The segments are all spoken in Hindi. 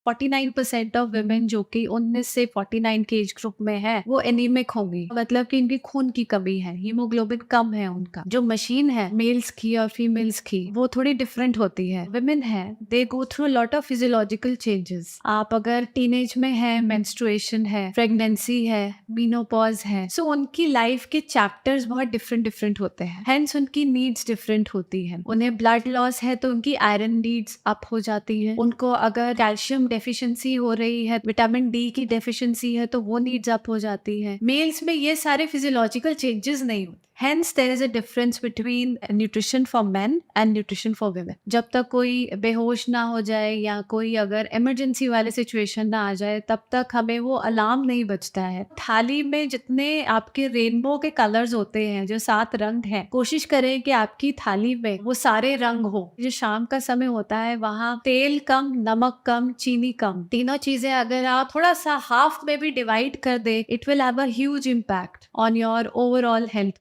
49% ऑफ वुमेन जो कि 19 से 49 के एज ग्रुप में है वो एनीमिक होंगी, मतलब कि इनकी खून की कमी है, हीमोग्लोबिन कम है उनका। जो मशीन है मेल्स की और फीमेल्स की वो थोड़ी डिफरेंट होती है। वुमेन है they go through lot of physiological changes. आप अगर टीनेज में है, मेंस्ट्रुएशन है, प्रेगनेंसी है, मीनोपॉज है, सो उनकी लाइफ के चैप्टर्स बहुत डिफरेंट डिफरेंट होते हैं, हेंस उनकी नीड्स डिफरेंट होती है। उन्हें ब्लड लॉस है तो उनकी आयरन नीड्स अप हो जाती है। उनको अगर कैल्शियम डेफिशिएंसी हो रही है, विटामिन डी की डेफिशिएंसी है तो वो नीड्स अप हो जाती है। मेल्स में ये सारे फिजियोलॉजिकल चेंजेस नहीं होते। Hence, there is a difference between nutrition for men and nutrition for women. जब तक कोई बेहोश ना हो जाए या कोई अगर इमरजेंसी वाले सिचुएशन ना आ जाए तब तक हमें वो अलार्म नहीं बजता है। थाली में जितने आपके रेनबो के कलर्स होते हैं, जो 7 रंग हैं, कोशिश करें कि आपकी थाली में वो सारे रंग हो। जो शाम का समय होता है वहाँ तेल कम, नमक कम, चीनी कम, तीनों चीजें अगर आप थोड़ा सा हाफ में भी डिवाइड कर दे, it will have a huge impact on your overall health.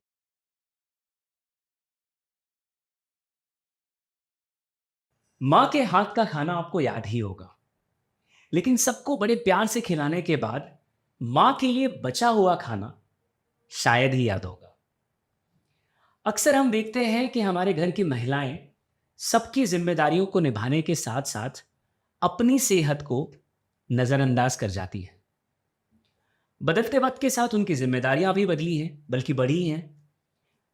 माँ के हाथ का खाना आपको याद ही होगा, लेकिन सबको बड़े प्यार से खिलाने के बाद माँ के लिए बचा हुआ खाना शायद ही याद होगा। अक्सर हम देखते हैं कि हमारे घर की महिलाएं सबकी जिम्मेदारियों को निभाने के साथ साथ अपनी सेहत को नजरअंदाज कर जाती हैं। बदलते वक्त के साथ उनकी जिम्मेदारियां भी बदली हैं, बल्कि बढ़ी हैं।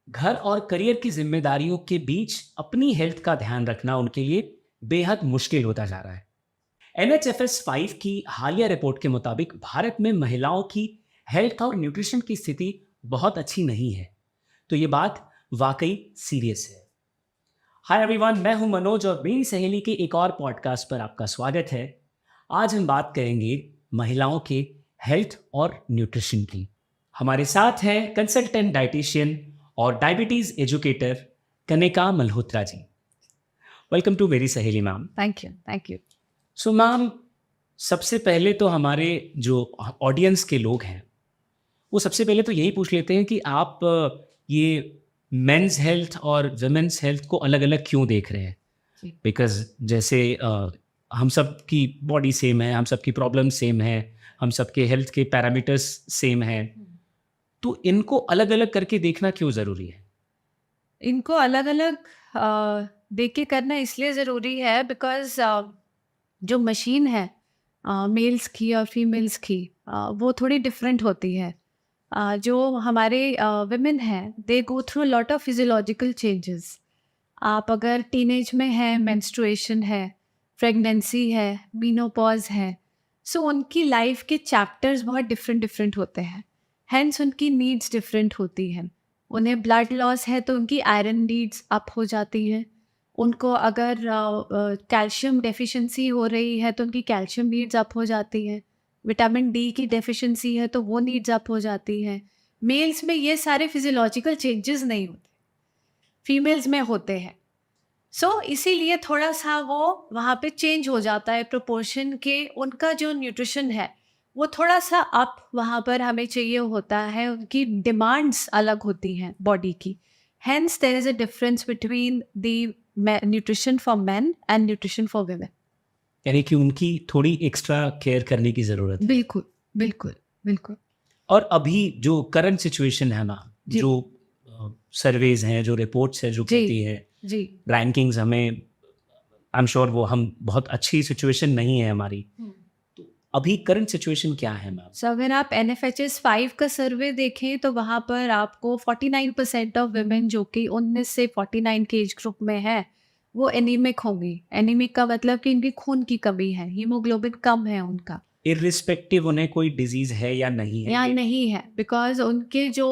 घर और करियर की जिम्मेदारियों के बीच अपनी हेल्थ का ध्यान रखना उनके लिए बेहद मुश्किल होता जा रहा है। NHFS 5 की हालिया रिपोर्ट के मुताबिक भारत में महिलाओं की हेल्थ और न्यूट्रिशन की स्थिति बहुत अच्छी नहीं है। तो ये बात वाकई सीरियस है। हाय एवरीवन, मैं हूं मनोज और मेरी सहेली के एक और पॉडकास्ट पर आपका स्वागत है। आज हम बात करेंगे महिलाओं के हेल्थ और न्यूट्रिशन की। हमारे साथ हैं कंसल्टेंट डाइटिशियन और diabetes educator Kanika Malhotra ji. Welcome to Meri Saheli ma'am. Thank you, thank you. So ma'am, सबसे पहले तो हमारे जो ऑडियंस के लोग हैं वो सबसे पहले तो यही पूछ लेते हैं कि आप ये मेंस हेल्थ और वुमेन्स हेल्थ को अलग अलग क्यों देख रहे हैं। जी। बिकॉज जैसे हम सब की बॉडी सेम है, हम सब की प्रॉब्लम सेम है, हम सब के हेल्थ के पैरामीटर्स सेम हैं, तो इनको अलग अलग करके देखना क्यों ज़रूरी है? इनको अलग अलग देख के करना इसलिए ज़रूरी है बिकॉज जो मशीन है मेल्स की और फीमेल्स की वो थोड़ी डिफरेंट होती है। जो हमारे वुमेन हैं they go through lot of physiological changes. आप अगर टीनेज में है, मेंस्ट्रुएशन है, प्रेगनेंसी है, मीनोपॉज है, सो उनकी लाइफ के चैप्टर्स बहुत डिफरेंट डिफरेंट होते हैं, हेंस उनकी नीड्स डिफरेंट होती हैं। उन्हें ब्लड लॉस है तो उनकी आयरन नीड्स अप हो जाती है। उनको अगर कैल्शियम डेफिशिएंसी हो रही है तो उनकी कैल्शियम नीड्स अप हो जाती है। विटामिन डी की डेफिशिएंसी है तो वो नीड्स अप हो जाती है। मेल्स में ये सारे फिजियोलॉजिकल चेंजेस नहीं होते, फीमेल्स में होते हैं। सो इसीलिए थोड़ा सा वो वहाँ पे चेंज हो जाता है प्रोपोर्शन के। उनका जो न्यूट्रिशन है वो थोड़ा सा अप वहाँ पर हमें चाहिए होता है, उनकी डिमांड्स अलग होती हैं बॉडी की। Hence there is a difference between the nutrition for men and nutrition for women. यानी कि उनकी थोड़ी एक्स्ट्रा केयर करने की ज़रूरत है। बिल्कुल, बिल्कुल, बिल्कुल। और अभी जो करंट सिचुएशन है ना, जी। जो सर्वेज हैं, जो रिपोर्ट्स है जो जी। कहती है, जी। रैंकिंग्स हमें, आई एम श्योर वो हम बहुत अच्छी सिचुएशन नहीं है हमारी। तो अभी करंट सिचुएशन क्या है मैम? सो अगर आप NFHS 5 का सर्वे देखें तो वहाँ पर आपको 49% ऑफ वुमेन जो कि 19 से 49 के एज ग्रुप में है वो एनीमिक होंगी। एनीमिक का मतलब कि इनकी खून की कमी है, हीमोग्लोबिन कम है उनका इर्रिस्पेक्टिव उन्हें कोई डिजीज है या नहीं है, या ये नहीं है, बिकॉज उनके जो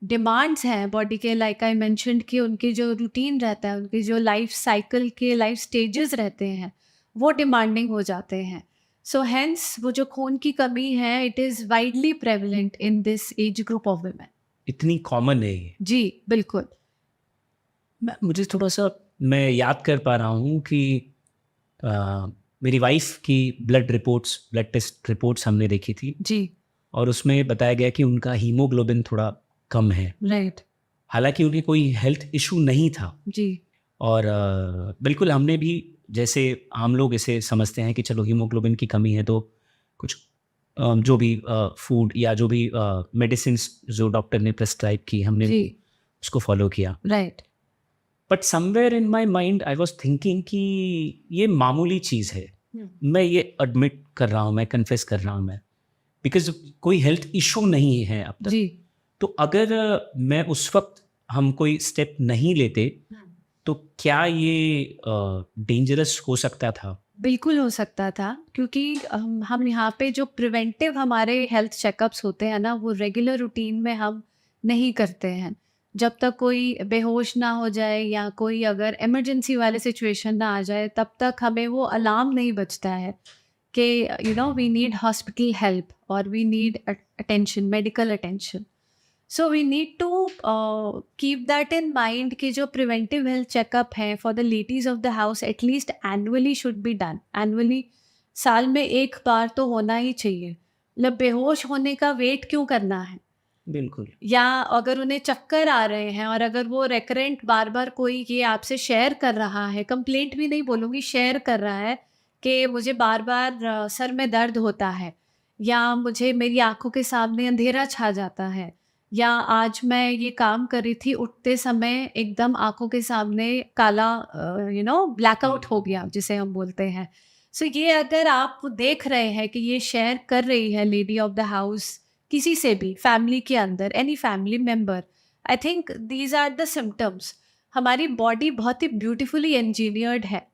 डिमांड्स हैं बॉडी के, लाइक आई मेंशन्ड कि उनकी जो रूटीन रहता है, उनकी जो लाइफ साइकिल के लाइफ स्टेजेस रहते हैं वो डिमांडिंग हो जाते हैं। सो हेंस वो जो खून की कमी है it is widely prevalent in this age group of women. इतनी कॉमन है ये? जी बिल्कुल। मुझे थोड़ा सा, मैं याद कर पा रहा हूँ कि मेरी वाइफ की ब्लड टेस्ट रिपोर्ट्स हमने देखी थी जी। और उसमें बताया गया कि उनका हीमोग्लोबिन थोड़ा कम है। राइट। हालांकि उन्हें कोई हेल्थ इशू नहीं था। जी। और बिल्कुल हमने भी जैसे हम लोग इसे समझते हैं कि चलो हीमोग्लोबिन की कमी है तो कुछ जो भी फूड या जो भी मेडिसिन जो डॉक्टर ने प्रेस्क्राइब की हमने जी उसको फॉलो किया. Right but somewhere in my mind I was thinking कि ये मामूली चीज़ है. मैं ये एडमिट कर रहा हूँ, मैं कन्फेस कर रहा हूँ, मैं बिकॉज कोई हेल्थ इशू नहीं है अब तक. जी तो अगर मैं उस वक्त हम कोई स्टेप नहीं लेते तो क्या ये डेंजरस हो सकता था? बिल्कुल हो सकता था क्योंकि हम यहाँ पे जो प्रिवेंटिव हमारे हेल्थ चेकअप्स होते हैं ना वो रेगुलर रूटीन में हम नहीं करते हैं. जब तक कोई बेहोश ना हो जाए या कोई अगर इमरजेंसी वाले सिचुएशन ना आ जाए तब तक हमें वो अलार्म नहीं बजता है कि वी नीड हॉस्पिटल हेल्प और we need attention, medical attention. So we need to keep that in mind कि जो प्रिवेंटिव हेल्थ चेकअप है for the ladies of the house at least annually should be done. Annually साल में एक बार तो होना ही चाहिए. मतलब बेहोश होने का वेट क्यों करना है? बिल्कुल. या अगर उन्हें चक्कर आ रहे हैं और अगर वो रेकरेंट बार बार कोई ये आपसे शेयर कर रहा है, कंप्लेंट भी नहीं बोलूँगी, शेयर कर रहा है कि मुझे बार बार सर में दर्द होता है या मुझे मेरी आंखों के सामने अंधेरा छा जाता है या आज मैं ये काम कर रही थी उठते समय एकदम आंखों के सामने काला ब्लैकआउट हो गया जिसे हम बोलते हैं. सो ये अगर आप देख रहे हैं कि ये शेयर कर रही है लेडी ऑफ द हाउस किसी से भी फैमिली के अंदर, any family member, I think these are the symptoms. हमारी बॉडी बहुत ही ब्यूटीफुली इंजीनियर्ड है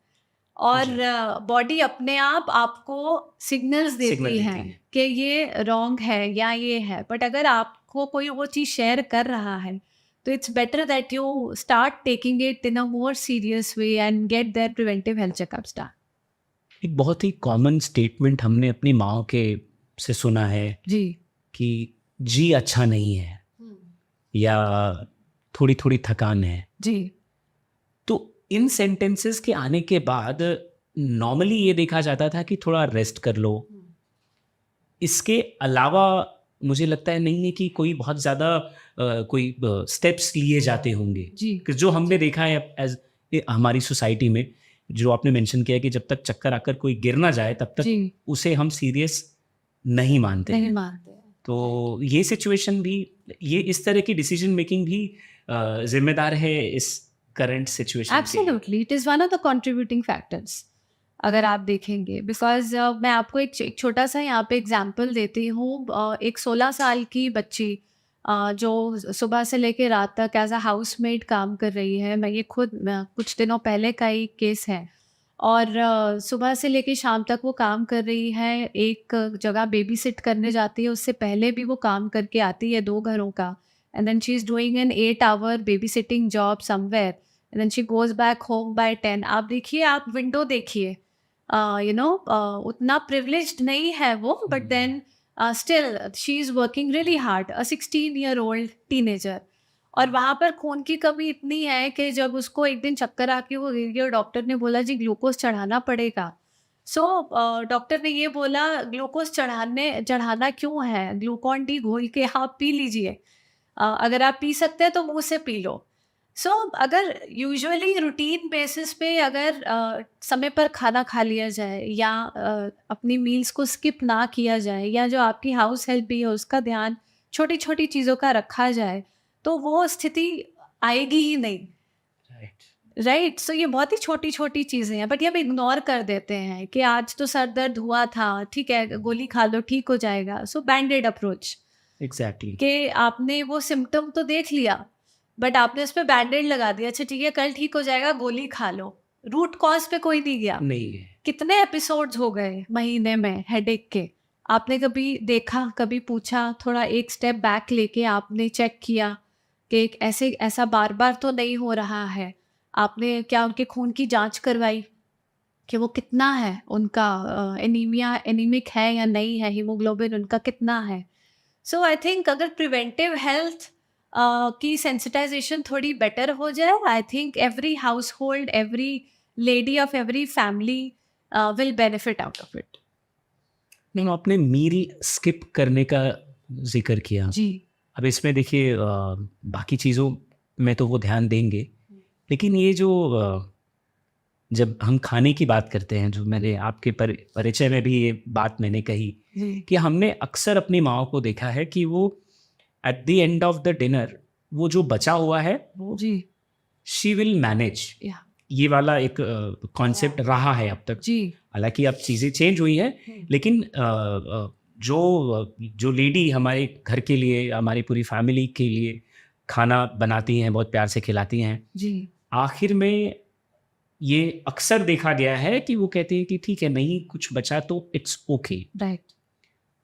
और बॉडी अपने आप आपको सिग्नल्स सिग्नल देती देती है है. कि ये रॉन्ग है या ये है. बट अगर आपको कोई वो चीज़ शेयर कर रहा है तो it's better that you start taking it in a more serious way and get their preventive health checkups done. एक बहुत ही कॉमन स्टेटमेंट हमने अपनी माँ के से सुना है जी कि जी अच्छा नहीं है या थोड़ी थोड़ी थकान है. जी तो इन सेंटेंसेस के आने के बाद नॉर्मली ये देखा जाता था कि थोड़ा रेस्ट कर लो. इसके अलावा मुझे लगता है नहीं है कि कोई बहुत ज़्यादा कोई स्टेप्स लिए जाते होंगे. जी कि जो हमने देखा है एज हमारी सोसाइटी में, जो आपने मेंशन किया कि जब तक चक्कर आकर कोई गिर ना जाए तब तक जी उसे हम सीरियस नहीं मानते नहीं हैं. मानते हैं. तो ये सिचुएशन भी, ये इस तरह की डिसीजन मेकिंग भी जिम्मेदार है इस करंट सिचुएशन के. Absolutely it is one of the contributing factors अगर आप देखेंगे बिकॉज मैं आपको एक छोटा सा यहाँ पे एग्जांपल देती हूँ. एक 16 साल की बच्ची जो सुबह से लेकर रात तक एज अ हाउसमेड काम कर रही है. मैं ये खुद कुछ दिनों पहले का ही केस है और सुबह से लेके शाम तक वो काम कर रही है. एक जगह बेबी सिट करने जाती है, उससे पहले भी वो काम करके आती है 2 घरों का. And then she is doing an 8 hour babysitting job somewhere and then she goes back home by 10. आप देखिए, आप विंडो देखिए, उतना प्रिविलेज्ड नहीं है वो but then still she is working really hard, a 16-year-old teenager. और वहाँ पर खून की कमी इतनी है कि जब उसको एक दिन चक्कर आके वो गिर गई और डॉक्टर ने बोला जी ग्लूकोज चढ़ाना पड़ेगा. सो डॉक्टर ने ये बोला ग्लूकोज चढ़ाना क्यों है, ग्लूकॉन डी घोल के आप पी लीजिए. अगर आप पी सकते हैं तो मुंह से पी लो. सो अगर यूजुअली रूटीन बेसिस पे अगर समय पर खाना खा लिया जाए या अपनी मील्स को स्किप ना किया जाए या जो आपकी हाउस हेल्प भी है उसका ध्यान छोटी छोटी चीज़ों का रखा जाए तो वो स्थिति आएगी ही नहीं. राइट. राइट. सो ये बहुत ही छोटी छोटी चीज़ें हैं बट ये हम इग्नोर कर देते हैं कि आज तो सर दर्द हुआ था, ठीक है गोली खा लो ठीक हो जाएगा. सो बैंडेड अप्रोच एग्जैक्टली. कि आपने वो सिम्टम तो देख लिया बट आपने उस पर बैंडेड लगा दिया. अच्छा ठीक है कल ठीक हो जाएगा गोली खा लो. रूट कॉज पे कोई नहीं गया. नहीं है. कितने एपिसोड्स हो गए महीने में हेडेक के, आपने कभी देखा, कभी पूछा, थोड़ा एक स्टेप बैक लेके आपने चेक किया कि ऐसा बार बार तो नहीं हो रहा है. आपने क्या उनके खून की जांच करवाई कि वो कितना है उनका, एनीमिक है या नहीं है, हीमोग्लोबिन उनका कितना है. सो आई थिंक अगर प्रिवेंटिव हेल्थ की सेंसिटाइजेशन थोड़ी बेटर हो जाए, I think every house hold, every lady of every family will benefit out of it. नहीं, आपने मील स्किप करने का जिक्र किया. जी अब इसमें देखिए बाकी चीज़ों में तो वो ध्यान देंगे, लेकिन ये जो जब हम खाने की बात करते हैं, जो मैंने आपके परिचय में भी ये बात मैंने कही जी कि हमने अक्सर अपनी माओ को देखा है कि वो at the end of the dinner वो जो बचा हुआ है वो जी शी विल मैनेज। या ये वाला एक कॉन्सेप्ट रहा है अब तक। जी हालांकि अब चीज़ें चेंज हुई हैं, लेकिन जो लेडी हमारे घर के लिए, हमारी पूरी फैमिली के लिए खाना बनाती हैं, बहुत प्यार से खिलाती हैं, जी आखिर में ये अक्सर देखा गया है कि वो कहते हैं कि ठीक है, नहीं कुछ बचा तो इट्स ओके। राइट।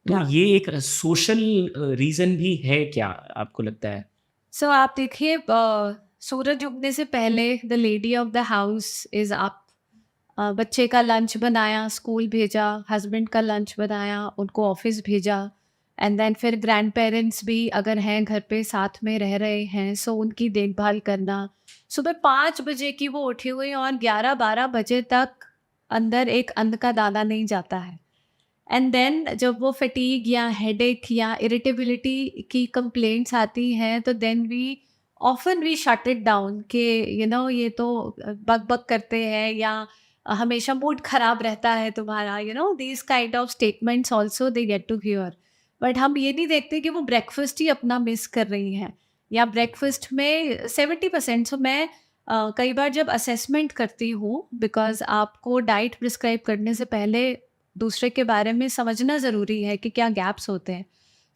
तो ये एक सोशल रीज़न भी है क्या, आपको लगता है? सो आप देखिए सूरज उगने से पहले the lady of the house is up. बच्चे का लंच बनाया, स्कूल भेजा, हस्बैंड का लंच बनाया, उनको ऑफिस भेजा, एंड देन फिर ग्रैंड पेरेंट्स भी अगर हैं घर पे साथ में रह रहे हैं, सो उनकी देखभाल करना। सुबह 5 बजे की वो उठी हुई और 11-12 बजे तक अंदर एक अन्न का दाना नहीं जाता है। एंड देन जब वो फटीग या हेडेक या इरिटेबिलिटी की कंप्लेंट्स आती हैं, तो then we often we shut it down कि ये तो बक बक करते हैं, या हमेशा मूड खराब रहता है तुम्हारा, these kind of statements also they get to hear. But हम ये नहीं देखते कि वो ब्रेकफास्ट ही अपना मिस कर रही हैं, या ब्रेकफास्ट में 70%। सो मैं कई बार जब असेसमेंट करती हूँ, बिकॉज आपको डाइट प्रिस्क्राइब करने से पहले दूसरे के बारे में समझना ज़रूरी है कि क्या गैप्स होते हैं।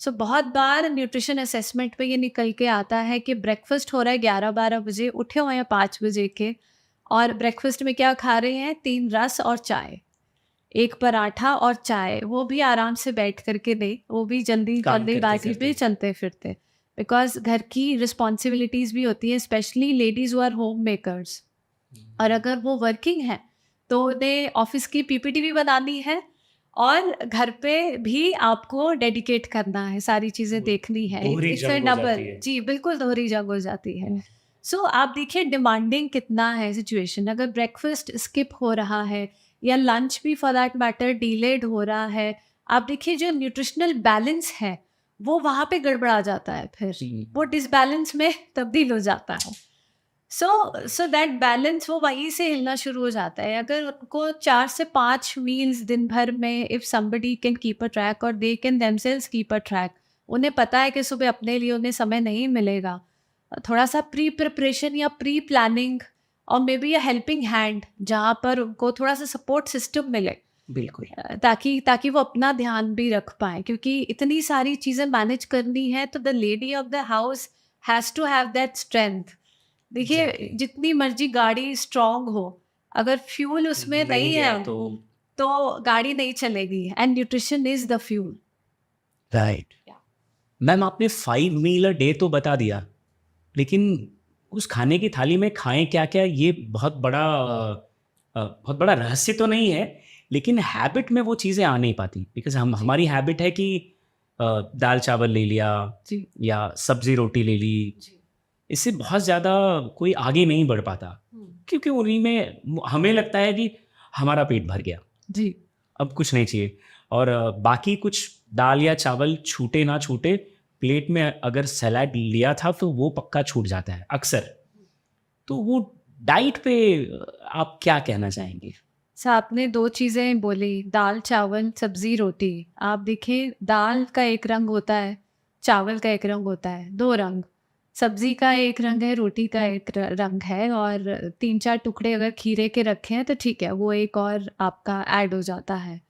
सो बहुत बार न्यूट्रिशन असेसमेंट पे ये निकल के आता है कि ब्रेकफास्ट हो रहा है 11-12 बजे, उठे हुए हैं 5 बजे के, और ब्रेकफास्ट में क्या खा रहे हैं, 3 रस और चाय, 1 पराठा और चाय, वो भी आराम से बैठ करके नहीं, वो भी जल्दी काम करते जल्दीबाजी करते। पे चलते फिरते। बिकॉज घर की रिस्पॉन्सिबिलिटीज़ भी होती हैं, specially ladies who are home makers. और अगर वो वर्किंग है तो उन्हें ऑफिस की पीपीटी भी बनानी है, और घर पे भी आपको डेडिकेट करना है, सारी चीज़ें वो देखनी है। दोहरी इट्स जंग हो डबल, जाती है। जी बिल्कुल दोहरी जंग हो जाती है। सो आप देखिए डिमांडिंग कितना है सिचुएशन। अगर ब्रेकफास्ट स्किप हो रहा है, या लंच भी फॉर दैट मैटर डिलेड हो रहा है, आप देखिए जो न्यूट्रिशनल बैलेंस है वो वहाँ पे गड़बड़ा जाता है, फिर वो डिसबैलेंस में तब्दील हो जाता है। सो दैट बैलेंस वो वहीं से हिलना शुरू हो जाता है। अगर उनको 4 से 5 मील्स दिन भर में, if somebody can keep a track और they can themselves keep a track, उन्हें पता है कि सुबह अपने लिए उन्हें समय नहीं मिलेगा, थोड़ा सा प्री प्रिपरेशन या प्री प्लानिंग और may be a helping hand, जहाँ पर उनको थोड़ा सा सपोर्ट सिस्टम मिले, बिल्कुल। ताकि ताकि वो अपना ध्यान भी रख पाएँ, क्योंकि इतनी सारी चीज़ें मैनेज करनी है, तो the lady of the house has to have that strength. देखिए Exactly. जितनी मर्जी गाड़ी स्ट्रांग हो, अगर फ्यूल उसमें नहीं है तो गाड़ी नहीं चलेगी, and nutrition is the fuel. Right. Ma'am, आपने 5 मील अ डे तो बता दिया, लेकिन उस खाने की थाली में खाएं क्या क्या, ये बहुत बड़ा रहस्य तो नहीं है, लेकिन हैबिट में वो चीज़ें आ नहीं पाती। बिकॉज हमारी हैबिट है कि दाल चावल ले लिया जी या सब्जी रोटी ले ली, जी इससे बहुत ज़्यादा कोई आगे नहीं बढ़ पाता, क्योंकि उन्हीं में हमें लगता है कि हमारा पेट भर गया, जी अब कुछ नहीं चाहिए। और बाकी कुछ दाल या चावल छूटे ना छूटे, प्लेट में अगर सलाद लिया था तो वो पक्का छूट जाता है अक्सर। तो वो डाइट पे आप क्या कहना चाहेंगे? सर आपने 2 चीज़ें बोली, दाल चावल सब्जी रोटी। आप देखिए दाल का एक रंग होता है, चावल का एक रंग होता है, 2 रंग। सब्जी का एक रंग है, रोटी का एक रंग है, और 3-4 टुकड़े अगर खीरे के रखे हैं तो ठीक है, वो एक और आपका ऐड हो जाता है।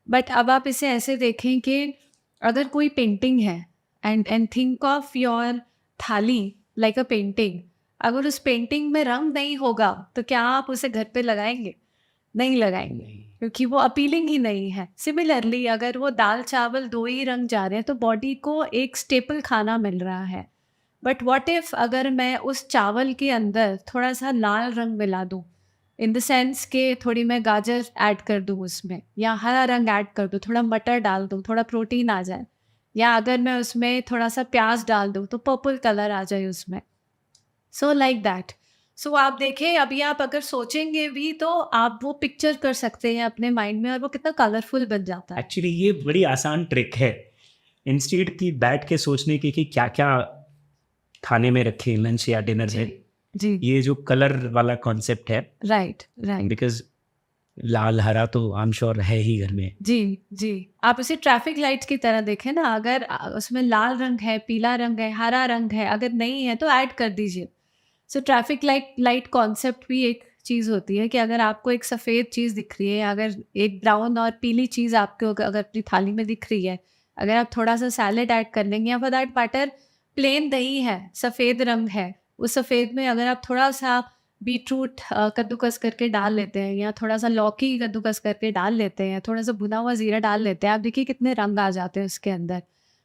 बट अब आप इसे ऐसे देखें कि अगर कोई पेंटिंग है, एंड थिंक ऑफ योर थाली लाइक अ पेंटिंग। अगर उस पेंटिंग में रंग नहीं होगा तो क्या आप उसे घर पे लगाएंगे? नहीं लगाएंगे, क्योंकि वो अपीलिंग ही नहीं है। सिमिलरली अगर वो दाल चावल 2 ही रंग जा रहे हैं तो बॉडी को एक स्टेपल खाना मिल रहा है। बट व्हाट इफ़ अगर मैं उस चावल के अंदर थोड़ा सा लाल रंग मिला दूँ, इन द सेंस कि थोड़ी मैं गाजर ऐड कर दूँ उसमें, या हरा रंग ऐड कर दूँ, थोड़ा मटर डाल दूँ, थोड़ा प्रोटीन आ जाए, या अगर मैं उसमें थोड़ा सा प्याज डाल दूँ तो पर्पल कलर आ जाए उसमें। So like that. सो आप देखें, अभी आप अगर सोचेंगे भी तो आप वो पिक्चर कर सकते हैं अपने माइंड में, और वो कितना कलरफुल बन जाता है। एक्चुअली ये बड़ी आसान ट्रिक है, इंस्टेड की बैठ के सोचने की कि क्या क्या खाने में रखें लंच या डिनर में, जी ये जो कलर वाला कॉन्सेप्ट है, राइट राइट बिकॉज लाल हरा तो आई एम श्योर है ही घर में। जी जी आप उसे ट्रैफिक लाइट्स की तरह देखें ना, अगर उसमें लाल रंग है, पीला रंग है, हरा रंग है, अगर नहीं है तो ऐड कर दीजिए। सो ट्रैफिक लाइट कॉन्सेप्ट भी एक चीज़ होती है कि अगर आपको एक सफ़ेद चीज़ दिख रही है, अगर एक ब्राउन और पीली चीज़ आपको अगर अपनी थाली में दिख रही है, अगर आप थोड़ा सा सैलेड ऐड कर लेंगे या फॉर दैट मैटर प्लेन दही है, सफ़ेद रंग है, उस सफ़ेद में अगर आप थोड़ा सा बीटरूट कद्दूकस करके डाल लेते हैं या थोड़ा सा लौकी कद्दूकस करके डाल लेते हैं, थोड़ा सा भुना हुआ ज़ीरा डाल लेते हैं, आप देखिए कितने रंग आ जाते हैं उसके अंदर।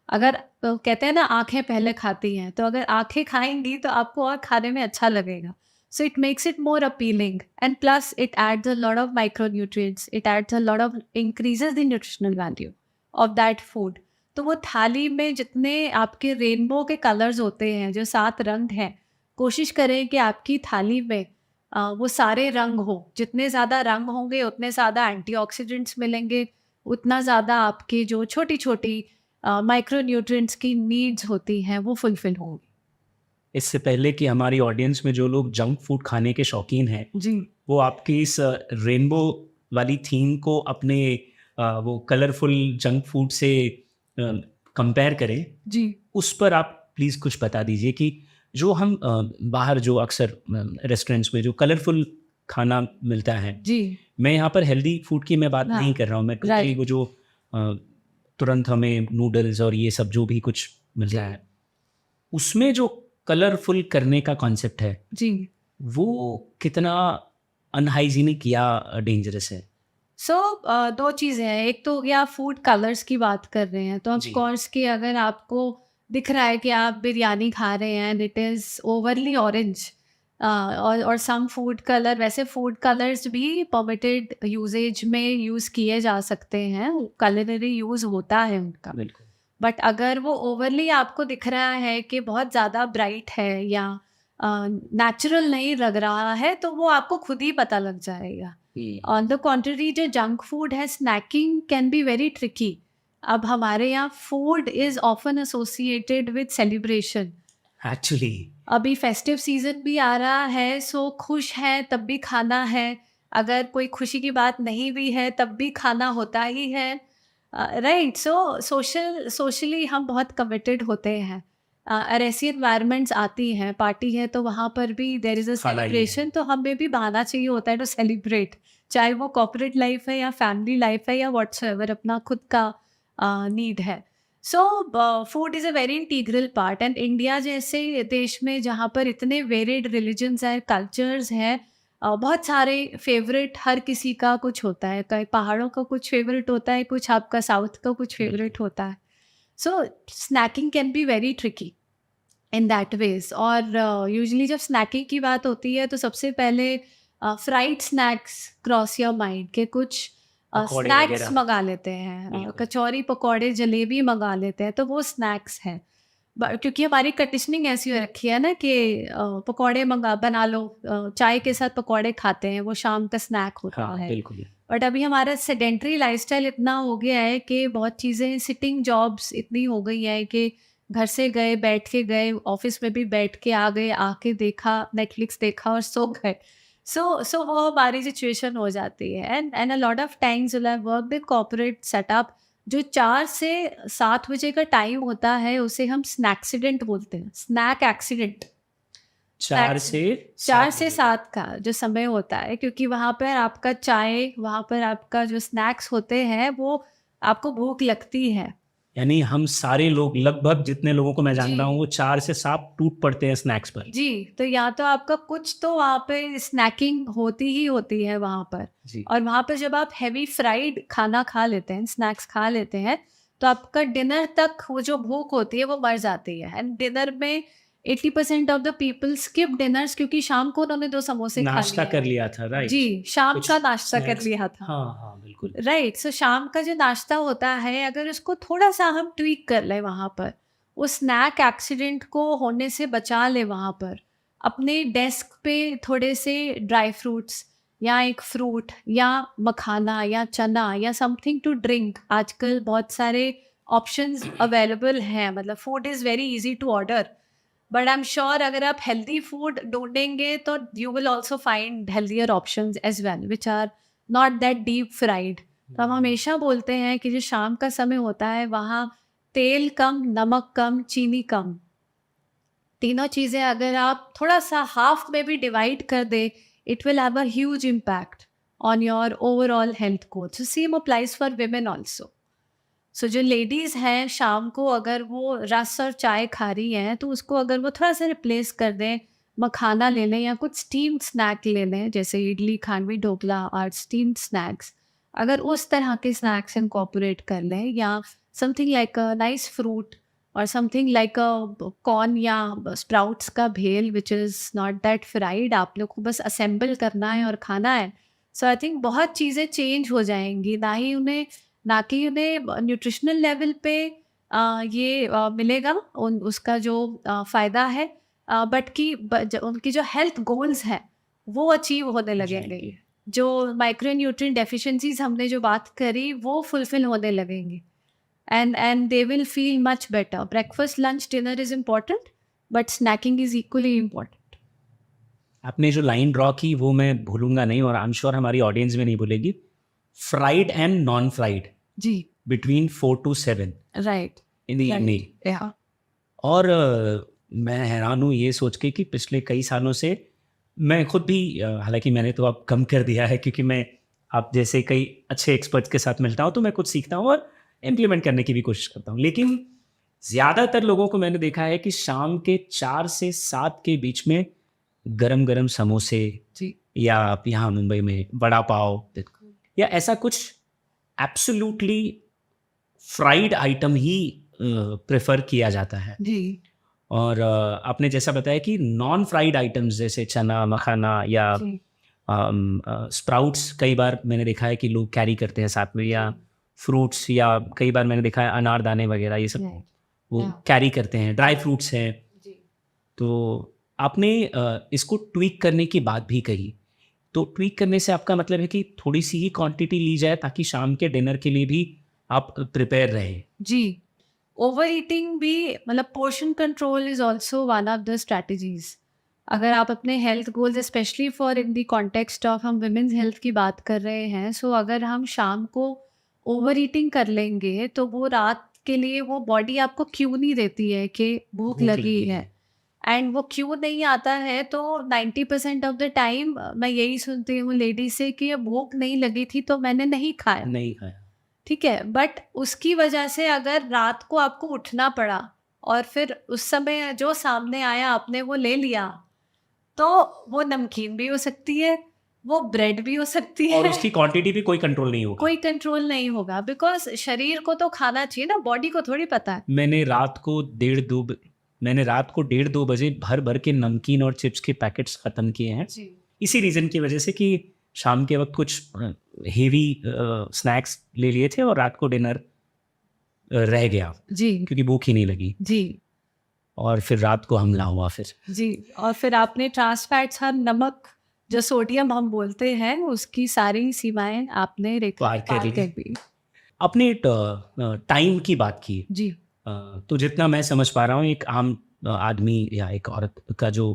अगर कहते हैं ना आँखें पहले खाती हैं, तो अगर आँखें खाएँगी तो आपको और खाने में अच्छा लगेगा। So it makes it more appealing, and plus it adds a lot of micronutrients. It adds a lot of increases the nutritional value of that food. तो वो थाली में जितने आपके रेनबो के कलर्स होते हैं, जो 7 रंग हैं, कोशिश करें कि आपकी थाली में वो सारे रंग हो। जितने ज़्यादा रंग होंगे उतने ज़्यादा एंटीऑक्सीडेंट्स मिलेंगे, उतना ज़्यादा आपकी जो छोटी-छोटी माइक्रोन्यूट्रिएंट्स की नीड्स होती हैं वो फुलफिल होंगी। इससे पहले कि हमारी ऑडियंस में जो लोग जंक फूड खाने के शौकीन हैं, जी वो आपकी इस रेनबो वाली थीम को अपने वो कलरफुल जंक फूड से कंपेयर करें, जी उस पर आप प्लीज़ कुछ बता दीजिए कि जो हम बाहर जो अक्सर रेस्टोरेंट्स में जो कलरफुल खाना मिलता है, जी मैं यहाँ पर हेल्दी फूड की मैं बात हाँ, नहीं कर रहा हूँ, मैं राइट वो जो तुरंत हमें नूडल्स और ये सब जो भी कुछ मिल जी रहा है, उसमें जो कलरफुल करने का कॉन्सेप्ट है, जी वो कितना अनहाइजीनिक या डेंजरस है? सो दो चीज़ें हैं। एक तो हो गया आप फूड कलर्स की बात कर रहे हैं, तो ऑफ जी। कोर्स कि अगर आपको दिख रहा है कि आप बिरयानी खा रहे हैं and it is overly orange, और सम फूड कलर, वैसे फूड कलर्स भी परमिटेड यूसेज में यूज़ किए जा सकते हैं, कुलिनरी यूज़ होता है उनका। बिल्कुल। बट अगर वो ओवरली आपको दिख रहा है कि बहुत ज़्यादा ब्राइट है या नेचुरल नहीं लग रहा है, तो वो आपको खुद ही पता लग जाएगा। ऑन द कॉन्ट्ररी जो जंक फूड है, snacking can be very tricky. अब हमारे यहाँ food is often associated with celebration. Actually अभी फेस्टिव सीज़न भी आ रहा है, सो खुश हैं तब भी खाना है, अगर कोई खुशी की बात नहीं भी है तब भी खाना होता ही है। राइट, सो सोशली हम बहुत कमिटेड होते हैं, और ऐसी एनवायरनमेंट्स आती हैं, पार्टी है तो वहाँ पर भी देयर इज़ अ खाना ही है। सेलिब्रेशन, तो हमें भी बहाना चाहिए होता है टू सेलिब्रेट, चाहे वो कॉर्पोरेट लाइफ है या फैमिली लाइफ है या व्हाट्सएवर अपना खुद का नीड है। So food is a very integral part, and India जैसे देश में जहाँ पर इतने वेरिड रिलीजन्स हैं, कल्चर्स हैं, बहुत सारे फेवरेट हर किसी का कुछ होता है, कई पहाड़ों का कुछ फेवरेट होता है, कुछ आपका साउथ का कुछ फेवरेट होता है। So snacking can be very tricky in that ways, और यूजुअली जब स्नैकिंग की बात होती है तो सबसे पहले fried snacks cross your mind के, कुछ पकौड़े स्नैक्स वगैरह। मंगा लेते हैं, बिल्कुल। कचौरी पकौड़े जलेबी मंगा लेते हैं, तो वो स्नैक्स हैं। क्योंकि हमारी कंडीशनिंग ऐसी हो रखी है ना कि पकौड़े मंगा बना लो, चाय के साथ पकौड़े खाते हैं, वो शाम का स्नैक होता हाँ, है। बिल्कुल। बट अभी हमारा सेडेंटरी लाइफस्टाइल इतना हो गया है कि बहुत चीज़ें, सिटिंग जॉब्स इतनी हो गई है कि घर से गए, बैठ के गए, ऑफिस में भी बैठ के आ गए, आके देखा, नेटफ्लिक्स देखा और सो गए। सो वो हमारी सिचुएशन हो जाती है, and a lot of times when I work with corporate setup, जो 4 से 7 बजे का टाइम होता है उसे हम स्नैक्सीडेंट बोलते हैं, स्नैक एक्सीडेंट। 4 से 4 7 से बजे तक। 7 का जो समय होता है, क्योंकि वहाँ पर आपका चाय, वहाँ पर आपका जो स्नैक्स होते हैं, वो आपको भूख लगती है। यानी हम सारे लोग, लगभग जितने लोगों को मैं जानता हूँ, जी। वो 4 से 7 टूट पड़ते हैं स्नैक्स पर। जी, तो या तो आपका कुछ तो वहाँ पे स्नैकिंग होती ही होती है वहाँ पर, जी। और वहाँ पे जब आप हेवी फ्राइड खाना खा लेते हैं, स्नैक्स खा लेते हैं, तो आपका डिनर तक वो जो भूख होती है वो मर जाती है, एंड डिनर में 80% of the people skip dinners, क्योंकि शाम को उन्होंने 2 समोसे खा नाश्ता लिए कर हैं। लिया था, राइट? जी, शाम कुछ का नाश्ता कर स्नैक्स। लिया था। हाँ, हाँ, बिल्कुल। राइट, सो शाम का जो नाश्ता होता है, अगर उसको थोड़ा-सा हम ट्वीक कर लें वहाँ पर, उस स्नैक एक्सीडेंट को होने से बचा लें वहाँ पर, अपने डेस्क पे थोड़े से ड्राई फ्रूट्स या एक फ्रूट या मखाना या चना या समथिंग टू ड्रिंक, आजकल बहुत सारे ऑप्शंस अवेलेबल हैं, मतलब food is very easy to order. But I am sure अगर आप हेल्दी फूड ढूंढेंगे तो you will also find healthier options as well which are not that deep fried. तो हम हमेशा बोलते हैं कि जो शाम का समय होता है वहाँ तेल कम, नमक कम, चीनी कम, तीनों चीज़ें अगर आप थोड़ा सा हाफ में भी डिवाइड कर दे, it will have a huge impact on your overall health goals. Same applies for women also. So जो लेडीज़ हैं शाम को अगर वो रस और चाय खा रही हैं तो उसको अगर वो थोड़ा सा रिप्लेस कर दें, मखाना ले लें या कुछ स्टीम्ड स्नैक ले लें, जैसे इडली, खांडवी, ढोकला और स्टीम्ड स्नैक्स, अगर उस तरह के स्नैक्स इनकॉर्पोरेट कर लें, या something like a nice fruit और समथिंग लाइक अ कॉर्न या स्प्राउट्स का भेल which is not that fried, आप लोग को बस असेंबल करना है और खाना है। सो आई थिंक बहुत चीज़ें चेंज हो जाएंगी, ना कि उन्हें न्यूट्रिशनल लेवल पे ये मिलेगा उसका जो फ़ायदा है, बट कि उनकी जो हेल्थ गोल्स हैं वो अचीव होने लगेंगे। जाएंगे। जो माइक्रोन्यूट्रिएंट डेफिशिएंसीज हमने जो बात करी वो फुलफिल होने लगेंगी, and they will feel much better. Breakfast, lunch, dinner is important, but snacking is equally important. आपने जो लाइन ड्रॉ की वो मैं भूलूंगा नहीं, और आई एम श्योर हमारी ऑडियंस में नहीं भूलेगी। फ्राइड एंड नॉन फ्राइड जी, between 4 to 7 right, in the evening. yeah, और मैं हैरान हूँ ये सोच के कि पिछले कई सालों से मैं खुद भी हालांकि मैंने तो अब कम कर दिया है, क्योंकि मैं आप जैसे कई अच्छे एक्सपर्ट्स के साथ मिलता हूँ तो मैं कुछ सीखता हूँ और इम्प्लीमेंट करने की भी कोशिश करता हूँ। लेकिन ज़्यादातर लोगों को मैंने देखा है कि शाम के 4 से 7 के बीच में गरम गरम समोसे, जी, या आप यहाँ मुंबई में वड़ा पाव, या ऐसा कुछ एब्सोल्युटली फ्राइड आइटम ही प्रेफर किया जाता है। जी, और आपने जैसा बताया कि नॉन फ्राइड आइटम्स जैसे चना, मखाना या जी, स्प्राउट्स कई बार मैंने देखा है कि लोग कैरी करते हैं साथ में, या फ्रूट्स, या कई बार मैंने देखा है अनारदाने वगैरह ये सब right, वो yeah, कैरी करते हैं, ड्राई फ्रूट्स हैं। जी, तो आपने इसको ट्वीक करने की बात भी कही, तो ट्वीक करने से आपका मतलब है कि थोड़ी सी ही क्वांटिटी ली जाए ताकि शाम के डिनर के लिए भी आप प्रिपेयर रहें। जी। ओवर ईटिंग भी, मतलब portion control is also one of the strategies. अगर आप अपने health goals, specially for in the context of हम विमेंस हेल्थ की बात कर रहे हैं, सो अगर हम शाम को ओवर ईटिंग कर लेंगे तो वो रात के लिए वो बॉडी आपको क्यू नहीं देती है कि भूख भूख लगी लगी है। है। एंड वो क्यों नहीं आता है तो 90% ऑफ द टाइम मैं यही सुनती हूँ लेडी से कि ये भूख नहीं लगी थी तो मैंने नहीं खाया। नहीं खाया। ठीक है, बट उसकी वजह से अगर रात को आपको उठना पड़ा और फिर उस समय जो सामने आया आपने वो ले लिया, तो वो नमकीन भी हो सकती है, वो ब्रेड भी हो सकती और है, उसकी क्वांटिटी भी कोई कंट्रोल नहीं होगा। कोई कंट्रोल नहीं होगा, बिकॉज शरीर को तो खाना चाहिए ना, बॉडी को थोड़ी पता है। मैंने रात को मैंने रात को 1:30 बजे भर भर के नमकीन और चिप्स के पैकेट्स ख़त्म किए हैं, जी, इसी रीज़न की वजह से कि शाम के वक्त कुछ हेवी स्नैक्स ले लिए थे और रात को डिनर रह गया जी, क्योंकि भूख ही नहीं लगी, जी, और फिर रात को हमला हुआ फिर। जी। और फिर आपने ट्रांस फैट्स, हर नमक जो सोडियम हम बोलते हैं, उसकी सारी सीमाएं आपने पार कर पार ली। कर दी। अपने टाइम की बात की, जी, तो जितना मैं समझ पा रहा हूँ एक आम आदमी या एक औरत का जो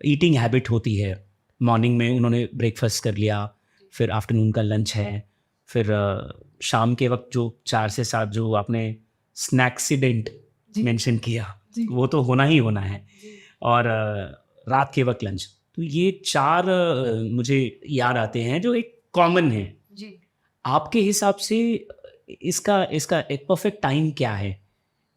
ईटिंग हैबिट होती है, मॉर्निंग में उन्होंने ब्रेकफास्ट कर लिया, फिर आफ्टरनून का लंच है, फिर शाम के वक्त जो 4 से 7 जो आपने स्नैक्सीडेंट जी, मेंशन किया, जी, वो तो होना ही होना है, जी, और रात के वक्त लंच, तो ये 4 मुझे याद आते हैं जो एक कॉमन है। जी। आपके हिसाब से इसका इसका एक परफेक्ट टाइम क्या है,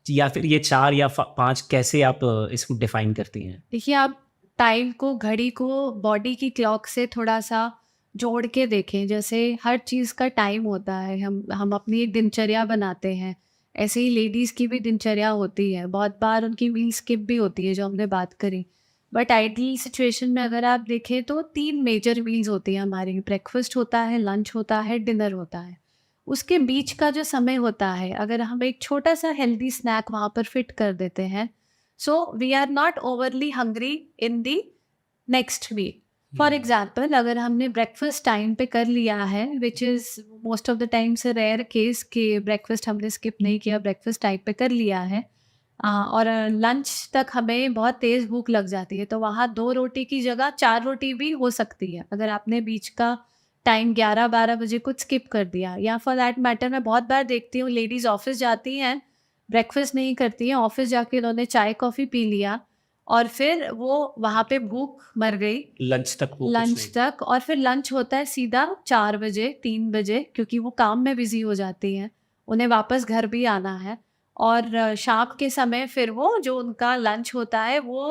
या फिर ये 4 या 5 कैसे आप इसको डिफाइन करती हैं? देखिए, आप टाइम को, घड़ी को बॉडी की क्लॉक से थोड़ा-सा जोड़ के देखें। जैसे हर चीज़ का टाइम होता है, हम अपनी एक दिनचर्या बनाते हैं, ऐसे ही लेडीज़ की भी दिनचर्या होती है। बहुत बार उनकी मील स्किप भी होती है, जो हमने बात करी। बट आइडियल सिचुएशन में अगर आप देखें तो 3 मेजर मील्स होती हैं हमारी। ब्रेकफ़ास्ट होता है, लंच होता है, डिनर होता है। उसके बीच का जो समय होता है, अगर हम एक छोटा-सा हेल्दी स्नैक वहाँ पर फिट कर देते हैं, so we are not overly hungry in the next meal. For example, अगर हमने ब्रेकफास्ट टाइम पे कर लिया है, which is most of the times rare case कि ब्रेकफास्ट हमने स्किप नहीं किया, ब्रेकफास्ट टाइम पे कर लिया है, और लंच तक हमें बहुत तेज़ भूख लग जाती है, तो वहाँ 2 रोटी की जगह 4 रोटी भी हो सकती है, अगर आपने बीच का टाइम 11-12 बजे कुछ स्किप कर दिया। या फॉर दैट मैटर मैं बहुत बार देखती हूँ लेडीज़ ऑफ़िस जाती हैं, ब्रेकफ़ास्ट नहीं करती हैं, ऑफ़िस जाके उन्होंने चाय-कॉफ़ी पी लिया और फिर वो वहाँ पे भूख मर गई लंच तक वो कुछ लंच नहीं। तक, और फिर लंच होता है सीधा 4 बजे, 3 बजे, क्योंकि वो काम में बिज़ी हो जाती हैं। उन्हें वापस घर भी आना है और शाम के समय फिर वो जो उनका लंच होता है वो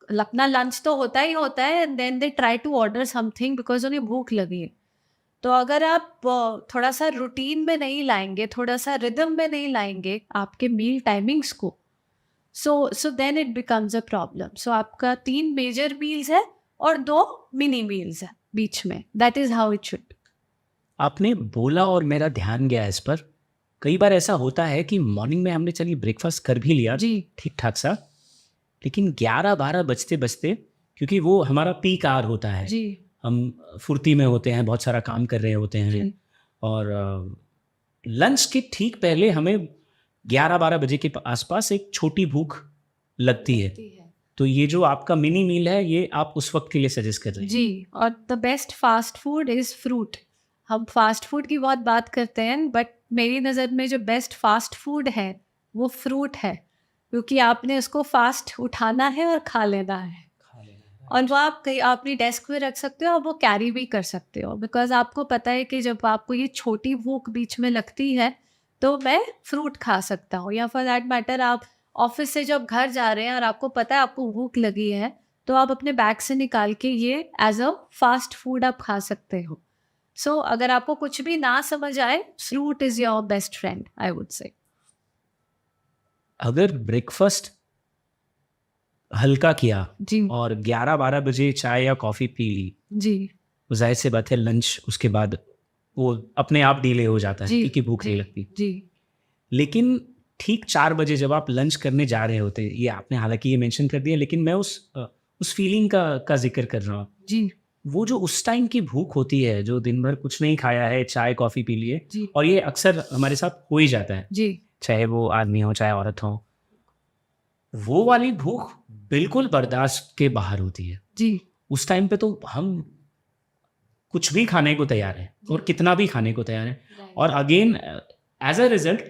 अपना लंच तो होता ही होता है and then they try to order something because उन्हें भूख लगी है। तो अगर आप थोड़ा-सा रूटीन में नहीं लाएँगे, थोड़ा-सा रिदम में नहीं लाएँगे आपके मील टाइमिंग्स को, so then it becomes a problem. So आपका 3 मेजर मील्स है और 2 मिनी मील्स है बीच में। That is how it should. आपने बोला और मेरा ध्यान गया इस पर। कई बार ऐसा होता है कि मॉर्निंग में हमने चलिए ब्रेकफ़ास्ट कर भी लिया जी, ठीक-ठाक सा, लेकिन 11-12 बजते-बजते, क्योंकि वो हमारा पीक आवर होता है, जी, हम फुर्ती में होते हैं, बहुत सारा काम कर रहे होते हैं जी, और लंच के ठीक पहले हमें 11-12 बजे के आसपास एक छोटी भूख लगती है। लगती है। तो ये जो आपका मिनी मील है, ये आप उस वक़्त के लिए सजेस्ट कर रहे हैं? जी, और the best fast food is fruit. हम फ़ास्ट फूड की बहुत बात करते हैं बट मेरी नज़र में जो बेस्ट फ़ास्ट फूड है, वो फ्रूट है। क्योंकि आपने उसको फ़ास्ट उठाना है और खा लेना है। खा लेना है। और वो आप कहीं अपनी डेस्क पे रख सकते हो और वो कैरी भी कर सकते हो बिकॉज़ आपको पता है कि जब आपको ये छोटी भूख बीच में लगती है, तो मैं फ्रूट खा सकता हूँ या फॉर दैट मैटर आप ऑफ़िस से जब घर जा रहे हैं और आपको पता है आपको भूख लगी है, तो आप अपने बैग से निकाल के ये एज़ अ फ़ास्ट फूड आप खा सकते हो। सो अगर आपको कुछ भी ना समझ आए, fruit is your best friend I would से। अगर ब्रेकफ़ास्ट हल्का किया जी, और 11-12 बजे चाय या कॉफ़ी पी ली, जी, तो ज़ाहिर-सी बात है लंच उसके बाद वो अपने आप डिले हो जाता है जी, क्योंकि भूख जी, नहीं लगती। जी, लेकिन ठीक 4 बजे जब आप लंच करने जा रहे होते, ये आपने हालाँकि ये मेंशन कर दिया, लेकिन मैं उस फ़ीलिंग का ज़िक्र कर रहा हूँ। जी, वो जो उस टाइम की भूख होती है, जो दिन भर कुछ नहीं खाया है, चाय कॉफ़ी पी ली है, जी, और ये अक्सर हमारे साथ हो ही जाता है, जी, चाहे वो आदमी हो, चाहे औरत हो। वो वाली भूख बिल्कुल बर्दाश्त के बाहर होती है। जी, उस टाइम पे तो हम कुछ भी खाने को तैयार हैं और कितना भी खाने को तैयार हैं, और अगेन एज़ अ रिज़ल्ट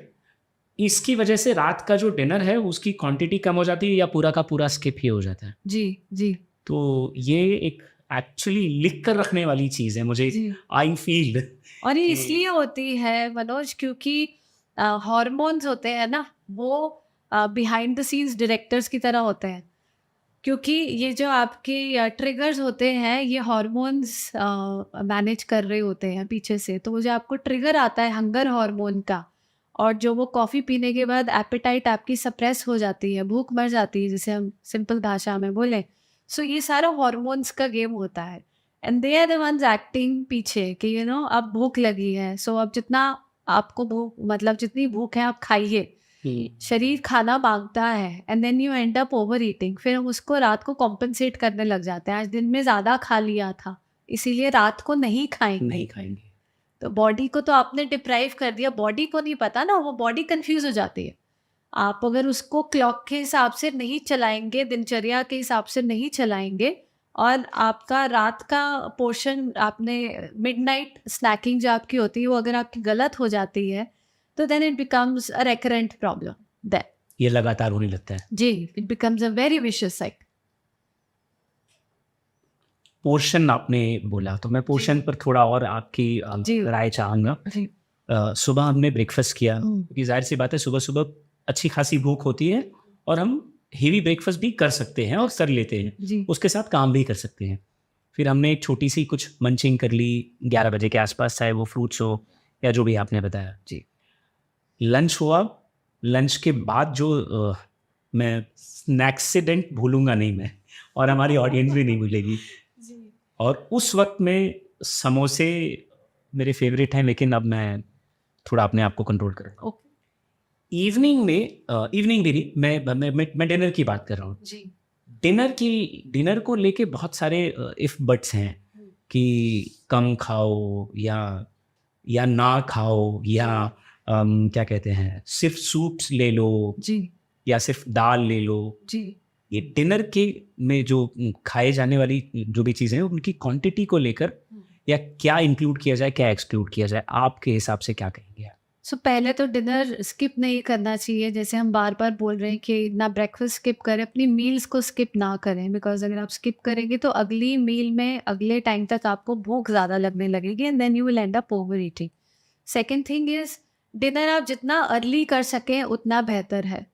इसकी वजह से रात का जो डिनर है उसकी क्वांटिटी कम हो जाती है या पूरा का पूरा स्किप ही हो जाता है। जी, जी, तो ये एक एक्चुअली लिख कर रखने वाली चीज़ है, मुझे जी। आई फ़ील और ये कि इसलिए होती है मनोज क्योंकि हॉर्मोन्स होते हैं ना वो बिहाइंड द सीन्स डायरेक्टर्स की तरह होते हैं क्योंकि ये जो आपके ट्रिगर्स होते हैं ये हॉर्मोन्स मैनेज कर रहे होते हैं पीछे से, तो वो जो आपको ट्रिगर आता है हंगर हार्मोन का और जो वो कॉफ़ी पीने के बाद एपेटाइट आपकी सप्रेस हो जाती है, भूख मर जाती है जिसे हम सिंपल भाषा में बोलें। सो ये सारा हॉर्मोन्स का गेम होता है and they are the ones acting पीछे कि अब भूख लगी है, सो अब जितना आपको भूख मतलब जितनी भूख है आप खाइए। शरीर खाना माँगता है and then you end up overeating, फिर हम उसको रात को कॉम्पेंसेट करने लग जाते हैं, आज दिन में ज़्यादा खा लिया था, इसीलिए रात को नहीं खाएँगे। नहीं खाएँगे। तो बॉडी को तो आपने डिप्राइव कर दिया, बॉडी को नहीं पता ना, वो बॉडी कन्फ्यूज़ हो जाती है। आप अगर उसको क्लॉक के हिसाब से नहीं चलाएँगे, दिनचर्या के हिसाब से नहीं चलाएँगे और आपका रात का पोर्शन आपने मिडनाइट स्नैकिंग जो आपकी होती है, वो अगर आपकी गलत हो जाती है, तो then it becomes a recurrent problem then. ये लगातार होने लगता है। जी, it becomes a very vicious cycle. Portion आपने बोला, तो मैं पोर्शन पर थोड़ा और आपकी जी, राय चाहूँगा। जी। सुबह हमने ब्रेकफ़ास्ट किया, हुँ। क्योंकि ज़ाहिर-सी बात है सुबह-सुबह अच्छी खासी भूख होती है और हम हेवी ब्रेकफ़ास्ट भी कर सकते हैं और कर लेते हैं। जी, उसके साथ काम भी कर सकते हैं। फिर हमने एक छोटी-सी कुछ मंचिंग कर ली 11 बजे के आस-पास, चाहे वो फ्रूट्स हो या जो भी आपने बताया। जी, लंच हुआ, लंच के बाद जो मैं स्नैक्सीडेंट भूलूँगा नहीं मैं, और हमारी ऑडियंस भी नहीं भूलेगी। जी। और उस वक़्त में समोसे मेरे फ़ेवरेट हैं, लेकिन अब मैं थोड़ा अपने आप को कंट्रोल कर रहा हूँ। ओके, इवनिंग भी नहीं, मैं डिनर की बात कर रहा हूँ। जी। डिनर को लेके बहुत सारे इफ बट्स हैं हुँ, कि कम खाओ या ना खाओ, या क्या कहते हैं, सिर्फ़ सूप्स ले लो, जी, या सिर्फ दाल ले लो, जी। ये डिनर के में जो खाए जाने वाली जो भी चीज़ें हैं उनकी क्वांटिटी को लेकर या क्या इंक्लूड किया जाए, क्या एक्सक्लूड किया जाए, आपके हिसाब से क्या कहेंगे आप? सो पहले तो डिनर स्किप नहीं करना चाहिए, जैसे हम बार बार बोल रहे हैं कि ना ब्रेकफास्ट स्किप करें, अपनी मील्स को स्किप ना करें, बिकॉज अगर आप स्किप करेंगे तो अगली मील में अगले टाइम तक आपको भूख ज़्यादा लगने लगेगी and then you will end up overeating. Second thing is dinner आप जितना अर्ली कर सकें उतना बेहतर है,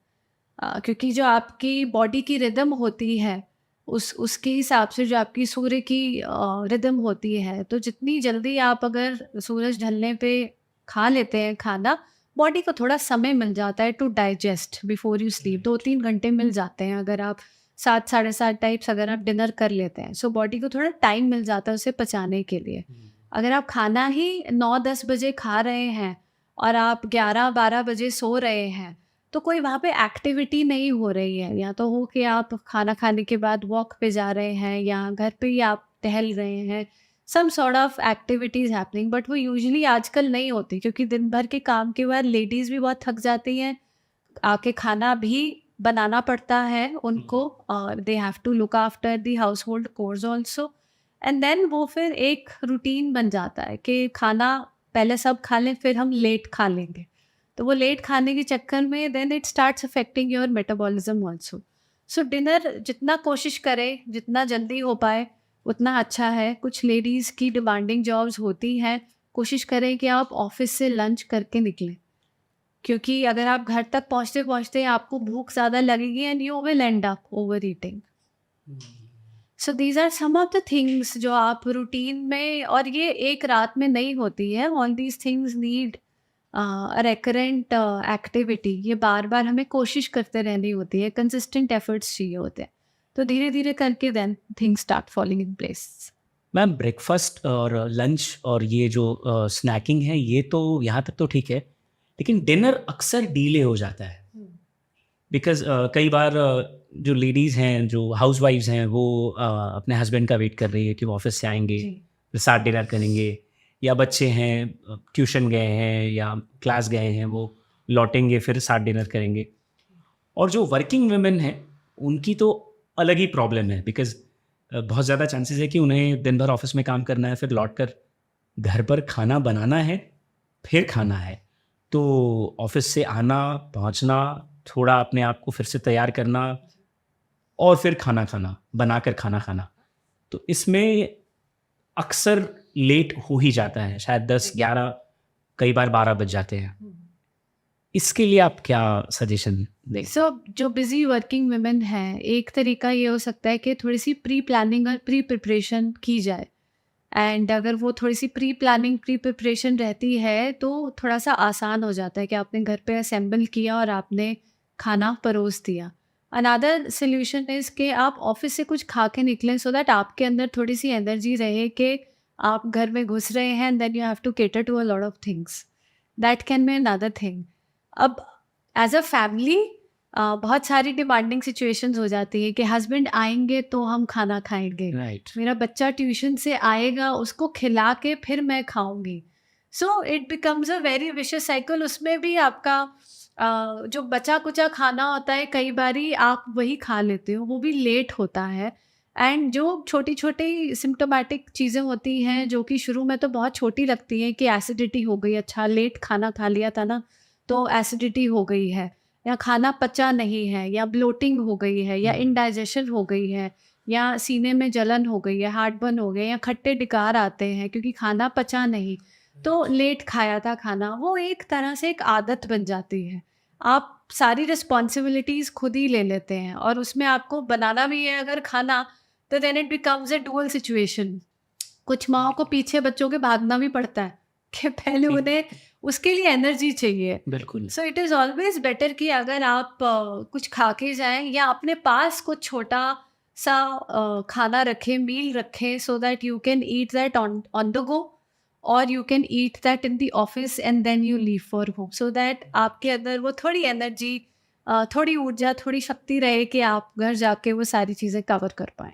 क्योंकि जो आपकी बॉडी की रिदम होती है उसके हिसाब से जो आपकी सूर्य की रिदम होती है, तो जितनी जल्दी आप अगर सूरज ढलने पे खा लेते हैं खाना, बॉडी को थोड़ा समय मिल जाता है to digest before you sleep. 2-3 घंटे मिल जाते हैं अगर आप 7 साढ़े 7 टाइप्स अगर आप डिनर कर लेते हैं, सो बॉडी को थोड़ा टाइम मिल जाता है उसे पचाने के लिए। अगर आप खाना ही 9-10 बजे खा रहे हैं और आप 11-12 बजे सो रहे हैं, तो कोई वहाँ पे एक्टिविटी नहीं हो रही है, या तो हो कि आप खाना खाने के बाद वॉक पे जा रहे हैं या घर पे ही आप टहल रहे हैं, some sort of activities happening, but वो यूजुअली आजकल नहीं होती क्योंकि दिन भर के काम के बाद लेडीज़ भी बहुत थक जाती हैं, आके खाना भी बनाना पड़ता है उनको और they have to look after the household chores also, and then वो फिर एक रूटीन बन जाता है कि खाना पहले सब खा लें फिर हम लेट खा लेंगे, तो वो लेट खाने के चक्कर में then it starts affecting your metabolism also. So dinner जितना कोशिश करें जितना जल्दी हो पाए उतना अच्छा है। कुछ लेडीज़ की डिमांडिंग जॉब्स होती हैं, कोशिश करें कि आप ऑफिस से लंच करके निकलें, क्योंकि अगर आप घर तक पहुँचते पहुँचते आपको भूख ज़्यादा लगेगी and you will end up overeating. So these are some of the things जो आप रूटीन में, और ये एक रात में नहीं होती है, all these things need recurrent activity, ये बार बार हमें कोशिश करते रहनी होती है, कंसिस्टेंट एफर्ट्स चाहिए होते हैं, तो धीरे धीरे करके then things start falling in place. Ma'am breakfast और लंच और ये जो स्नैकिंग है ये तो यहाँ तक तो ठीक है, लेकिन डिनर अक्सर डीले हो जाता है बिकॉज कई बार जो लेडीज़ हैं जो हाउस वाइफ्स हैं वो अपने हस्बैंड का वेट कर रही है कि वो ऑफिस से आएंगे फिर साथ डिनर करेंगे, या बच्चे हैं ट्यूशन गए हैं या क्लास गए हैं वो लौटेंगे फिर साथ डिनर करेंगे, और जो वर्किंग वुमेन हैं उनकी तो अलग ही प्रॉब्लम है बिकॉज बहुत ज़्यादा चांसेस है कि उन्हें दिन भर ऑफिस में काम करना है, फिर लौट कर घर पर खाना बनाना है, फिर खाना है, तो ऑफिस से आना पहुंचना, थोड़ा अपने आप को फिर से तैयार करना और फिर खाना खाना, बनाकर खाना खाना, तो इसमें अक्सर लेट हो ही जाता है, शायद 10-11 कई बार 12 बज जाते हैं। इसके लिए आप क्या सजेशन दें? सो जो बिजी वर्किंग वुमेन हैं, एक तरीका ये हो सकता है कि थोड़ी सी प्री प्लानिंग और प्री प्रिपरेशन की जाए, एंड अगर वो थोड़ी सी प्री प्लानिंग प्री प्रिपरेशन रहती है तो थोड़ा सा आसान हो जाता है कि आपने घर पे असेंबल किया और आपने खाना परोस दिया। अनदर सोल्यूशन इज़ कि आप ऑफिस से कुछ खा के निकलें सो दैट आपके अंदर थोड़ी सी एनर्जी रहे कि आप घर में घुस रहे हैं, then you have to cater to a lot of things, that can be another thing. अब एज अ फैमिली बहुत सारी डिमांडिंग सिचुएशंस हो जाती है कि हस्बैंड आएंगे तो हम खाना खाएंगे, राइट, मेरा बच्चा ट्यूशन से आएगा उसको खिला के फिर मैं खाऊंगी, so it becomes a very vicious cycle. उसमें भी आपका जो बचा कुचा खाना होता है कई बारी आप वही खा लेते हो, वो भी लेट होता है, एंड जो छोटी छोटी सिम्टोमेटिक चीज़ें होती हैं जो कि शुरू में तो बहुत छोटी लगती हैं कि एसिडिटी हो गई, अच्छा लेट खाना खा लिया था ना तो एसिडिटी हो गई है, या खाना पचा नहीं है, या ब्लोटिंग हो गई है, या इनडाइजेशन हो गई है, या सीने में जलन हो गई है, हार्ट बर्न हो गए, या खट्टे डिकार आते हैं क्योंकि खाना पचा नहीं, तो लेट खाया था खाना, वो एक तरह से एक आदत बन जाती है। आप सारी रिस्पॉन्सिबिलिटीज़ खुद ही ले लेते हैं और उसमें आपको बनाना भी है अगर खाना, तो then it becomes a dual situation. कुछ माओ को पीछे बच्चों के भागना भी पड़ता है कि पहले उन्हें उसके लिए एनर्जी चाहिए। बिल्कुल। सो इट इज़ ऑलवेज बेटर कि अगर आप कुछ खा के जाएं या अपने पास कुछ छोटा सा खाना रखें, मील रखें, so that you can eat that on the go, और you can eat that in the office and then you leave for home, so that आपके अंदर वो थोड़ी एनर्जी, थोड़ी ऊर्जा, थोड़ी शक्ति रहे कि आप घर जाके वो सारी चीज़ें कवर कर पाएँ।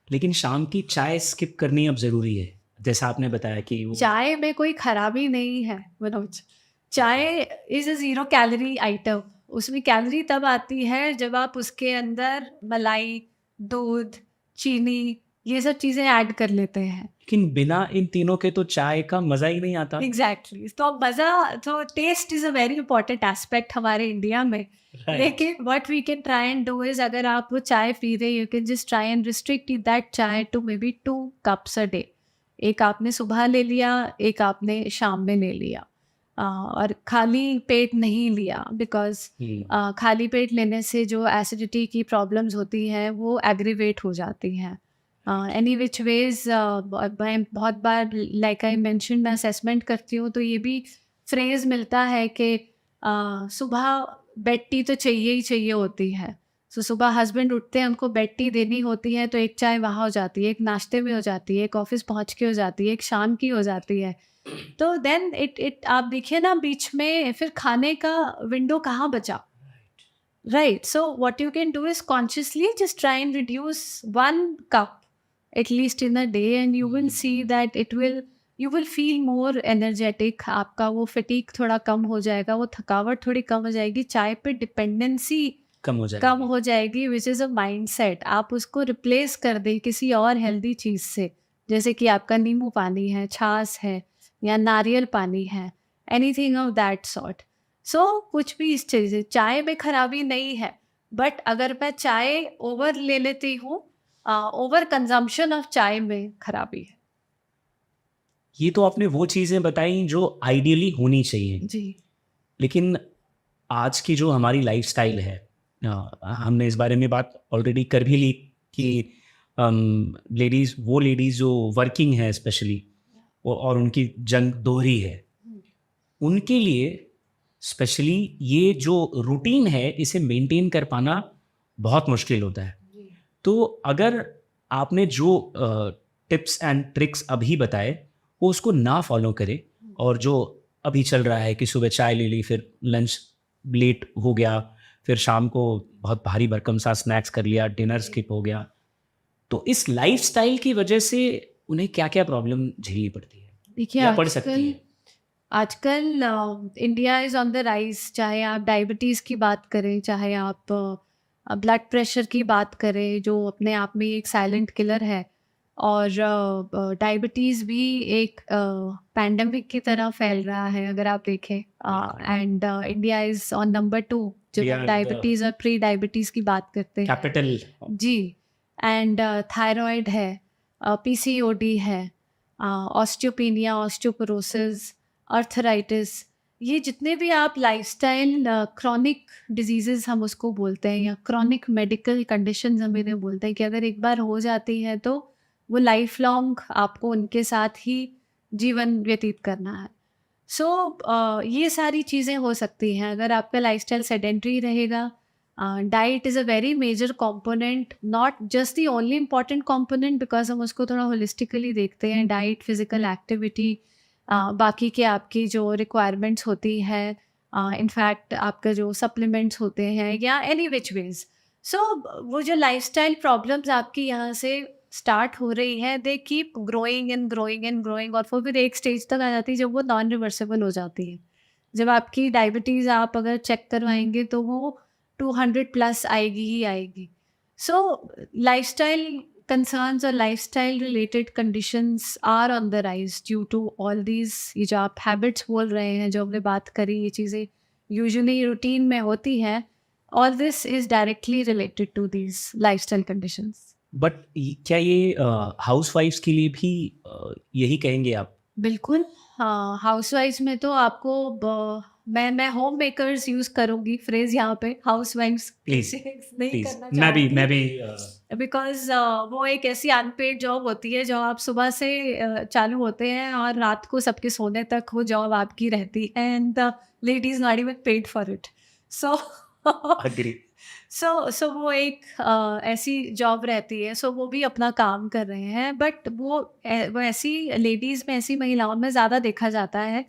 लेकिन शाम की चाय स्किप करनी अब ज़रूरी है, जैसा आपने बताया कि वो चाय में कोई खराबी नहीं है मनोज, चाय is a zero calorie item, उसमें कैलोरी तब आती है जब आप उसके अंदर मलाई, दूध, चीनी ये सब चीज़ें ऐड कर लेते हैं। लेकिन बिना इन तीनों के तो चाय का मज़ा ही नहीं आता। एग्जैक्टली तो मज़ा तो taste is a very important aspect हमारे इंडिया में। राइट। लेकिन what we can try and do is अगर आप वो चाय पी रहे you can just try and restrict that chai to maybe 2 cups a day. एक आपने सुबह ले लिया, एक आपने शाम में ले लिया। और खाली पेट नहीं लिया बिकॉज खाली पेट लेने से जो एसिडिटी की प्रॉब्लम्स होती हैं वो एग्रीवेट हो जाती हैं। एनी विच वेज मैं बहुत बार लाइक आई मेंशन मैं असेसमेंट करती हूँ तो ये भी फ्रेज मिलता है कि सुबह बेड टी तो चाहिए ही चाहिए होती है। सो सुबह हस्बैंड उठते हैं उनको बेड टी देनी होती है तो एक चाय वहाँ हो जाती है, एक नाश्ते में हो जाती है, एक ऑफिस पहुँच के हो जाती है, एक शाम की हो जाती है। तो देन इट आप देखिए ना बीच में फिर खाने का विंडो कहाँ बचा। Right. So what you can do is consciously just try and reduce 1 cup at least in a day, and you will see that you will feel more energetic. आपका वो fatigue थोड़ा कम हो जाएगा, वो थकावट थोड़ी कम हो जाएगी, चाय पे डिपेंडेंसी कम हो जाएगी। कम हो जाएगी, विच इज़ अ माइंडसेट। आप उसको रिप्लेस कर दें किसी और हेल्दी चीज़ से, जैसे कि आपका नींबू पानी है, छाछ है या नारियल पानी है, एनीथिंग ऑफ दैट सॉर्ट। सो कुछ भी इस चीज़ से चाय में खराबी नहीं है, बट अगर मैं चाय ओवर ले लेती हूँ, ओवर कंजम्पशन ऑफ चाय में खराबी है। ये तो आपने वो चीज़ें बताई जो आइडियली होनी चाहिए, जी लेकिन आज की जो हमारी लाइफस्टाइल है, हमने इस बारे में बात ऑलरेडी कर भी ली कि लेडीज़ जो वर्किंग है स्पेशली और उनकी जंग दोहरी है, उनके लिए स्पेशली ये जो रूटीन है इसे मेंटेन कर पाना बहुत मुश्किल होता है। तो अगर आपने जो टिप्स एंड ट्रिक्स अभी बताए वो उसको ना फॉलो करे और जो अभी चल रहा है कि सुबह चाय ले ली, फिर लंच लेट हो गया, फिर शाम को बहुत भारी भरकम सा स्नैक्स कर लिया, डिनर स्किप हो गया, तो इस लाइफस्टाइल की वजह से उन्हें क्या क्या प्रॉब्लम झेलनी पड़ती है देखिए या पड़ सकती है? आजकल India is on the rise. चाहे आप डायबिटीज़ की बात करें, चाहे आप ब्लड प्रेशर की बात करें जो अपने आप में एक साइलेंट किलर है, और डायबिटीज़ भी एक पैंडमिक की तरह फैल रहा है अगर आप देखें। And India is on number 2 जब We हम are the डायबिटीज़ और प्री डायबिटीज़ की बात करते हैं। कैपिटल। जी। एंड थायराइड है, पीसीओडी है, ऑस्टियोपेनिया, ऑस्टियोपोरोसिस, अर्थराइटिस, ये जितने भी आप लाइफस्टाइल क्रॉनिक डिजीजेस हम उसको बोलते हैं या क्रॉनिक मेडिकल कंडीशंस हम इन्हें बोलते हैं कि अगर एक बार हो जाती है तो वो लाइफ लॉन्ग आपको उनके साथ ही जीवन व्यतीत करना है। सो ये सारी चीज़ें हो सकती हैं अगर आपका लाइफस्टाइल सेडेंटरी रहेगा। Diet is a very major component, not just the only important component, because हम उसको थोड़ा होलिस्टिकली देखते हैं। डाइट, फिजिकल एक्टिविटी, बाकी के आपकी जो रिक्वायरमेंट्स होती है, इनफैक्ट आपका जो सप्लीमेंट्स होते हैं या एनी विच वेज। सो वो जो लाइफस्टाइल प्रॉब्लम्स आपकी यहाँ से स्टार्ट हो रही है, they keep growing and growing and growing, और फिर एक स्टेज तक आ जाती है जब वो नॉन रिवर्सेबल हो जाती है। जब आपकी डायबिटीज़ आप अगर चेक करवाएंगे तो वो 200 प्लस आएगी ही आएगी। सो lifestyle concerns or lifestyle related conditions are on the rise due to all these, ये जो आप habits बोल रहे हैं, जो हमने बात करी, ये चीज़ें usually routine में होती हैं, all this is directly related to these lifestyle conditions. But क्या ये हाउस वाइफ्स के लिए भी यही कहेंगे आप? बिल्कुल। हाँ, हाउसवाइफ्स में तो आपको मैं होम मेकर्स यूज़ करूँगी फ्रेज़ यहाँ पे, हाउसवाइफ्स प्लीज नहीं प्लीज करना मैं भी बिकॉज वो एक ऐसी अनपेड जॉब होती है जो आप सुबह से चालू होते हैं और रात को सबके सोने तक वो जॉब आपकी रहती है, and the ladies not even paid for it. So agree. So वो एक ऐसी जॉब रहती है। सो वो भी अपना काम कर रहे हैं, बट वो ऐसी लेडीज़ में, ऐसी महिलाओं में ज़्यादा देखा जाता है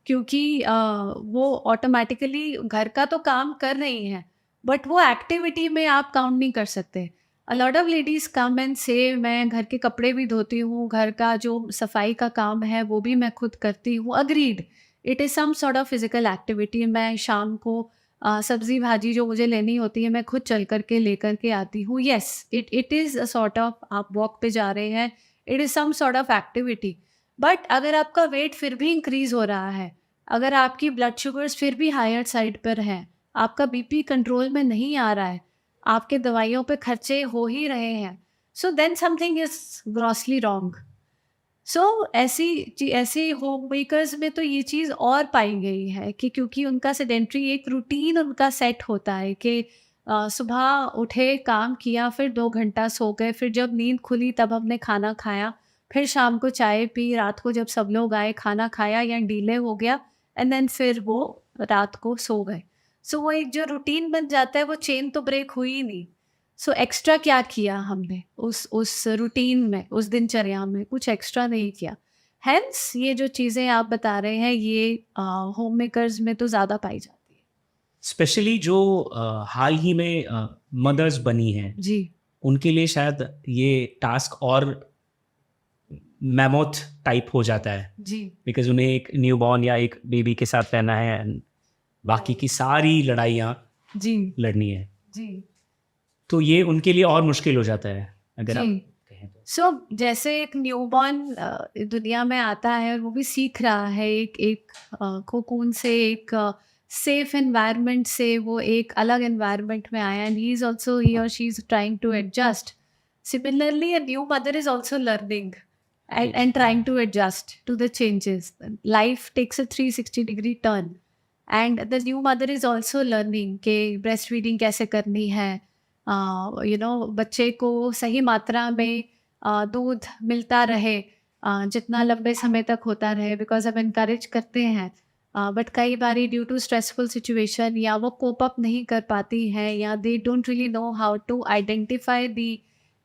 क्योंकि वो ऑटोमेटिकली घर का तो काम कर रही हैं, बट वो एक्टिविटी में आप काउंट नहीं कर सकते। अ lot of ladies come and से मैं घर के कपड़े भी धोती हूँ, घर का जो सफाई का काम है वो भी मैं खुद करती हूँ। Agreed, it is some sort of physical activity. मैं शाम को सब्जी भाजी जो मुझे लेनी होती है मैं खुद चल कर के लेकर के आती हूँ। Yes, it is a sort of, आप वॉक पे जा रहे हैं, it is some sort of activity. But अगर आपका वेट फिर भी इंक्रीज़ हो रहा है, अगर आपकी ब्लड शुगर्स फिर भी हायर साइड पर हैं, आपका बीपी कंट्रोल में नहीं आ रहा है, आपके दवाइयों पे खर्चे हो ही रहे हैं, so then something is grossly wrong. So ऐसे होम मेकर्स में तो ये चीज़ और पाई गई है कि क्योंकि उनका सेडेंट्री एक रूटीन उनका सेट होता है कि सुबह उठे, काम किया, फिर 2 घंटा सो गए, फिर जब नींद खुली तब हमने खाना खाया, फिर शाम को चाय पी, रात को जब सब लोग आए खाना खाया या डिले हो गया एंड देन फिर वो रात को सो गए। सो वो एक जो रूटीन बन जाता है वो चेन तो ब्रेक हुई ही नहीं। सो एक्स्ट्रा क्या किया हमने उस रूटीन में, उस दिनचर्या में कुछ एक्स्ट्रा नहीं किया। हेंस ये जो चीज़ें आप बता रहे हैं ये होम मेकर्स में तो ज़्यादा पाई जाती है। स्पेशली जो हाल ही में मदर्स बनी हैं, जी, उनके लिए शायद ये टास्क और मैमोथ टाइप हो जाता है, जी, बिकॉज उन्हें एक न्यूबॉर्न या एक बेबी के साथ रहना है and बाकी की सारी लड़ाइयाँ जी, लड़नी है, जी, तो ये उनके लिए और मुश्किल हो जाता है अगर आप जी। कहें तो। सो जैसे एक न्यूबॉर्न दुनिया में आता है और वो भी सीख रहा है एक कोकून से, एक सेफ एनवायरनमेंट से वो एक अलग एनवायरनमेंट में आया एंड ही और she is trying to adjust. Similarly a new mother is also learning and trying to adjust to the changes. Life takes a 360-degree turn and the new mother is also learning कि breastfeeding कैसे करनी है, बच्चे को सही मात्रा में दूध मिलता रहे, जितना लंबे समय तक होता रहे, बिकॉज हम इनकरेज करते हैं बट कई बारी ड्यू टू स्ट्रेसफुल सिचुएशन या वो कोप अप नहीं कर पाती हैं या they don't really know how to identify the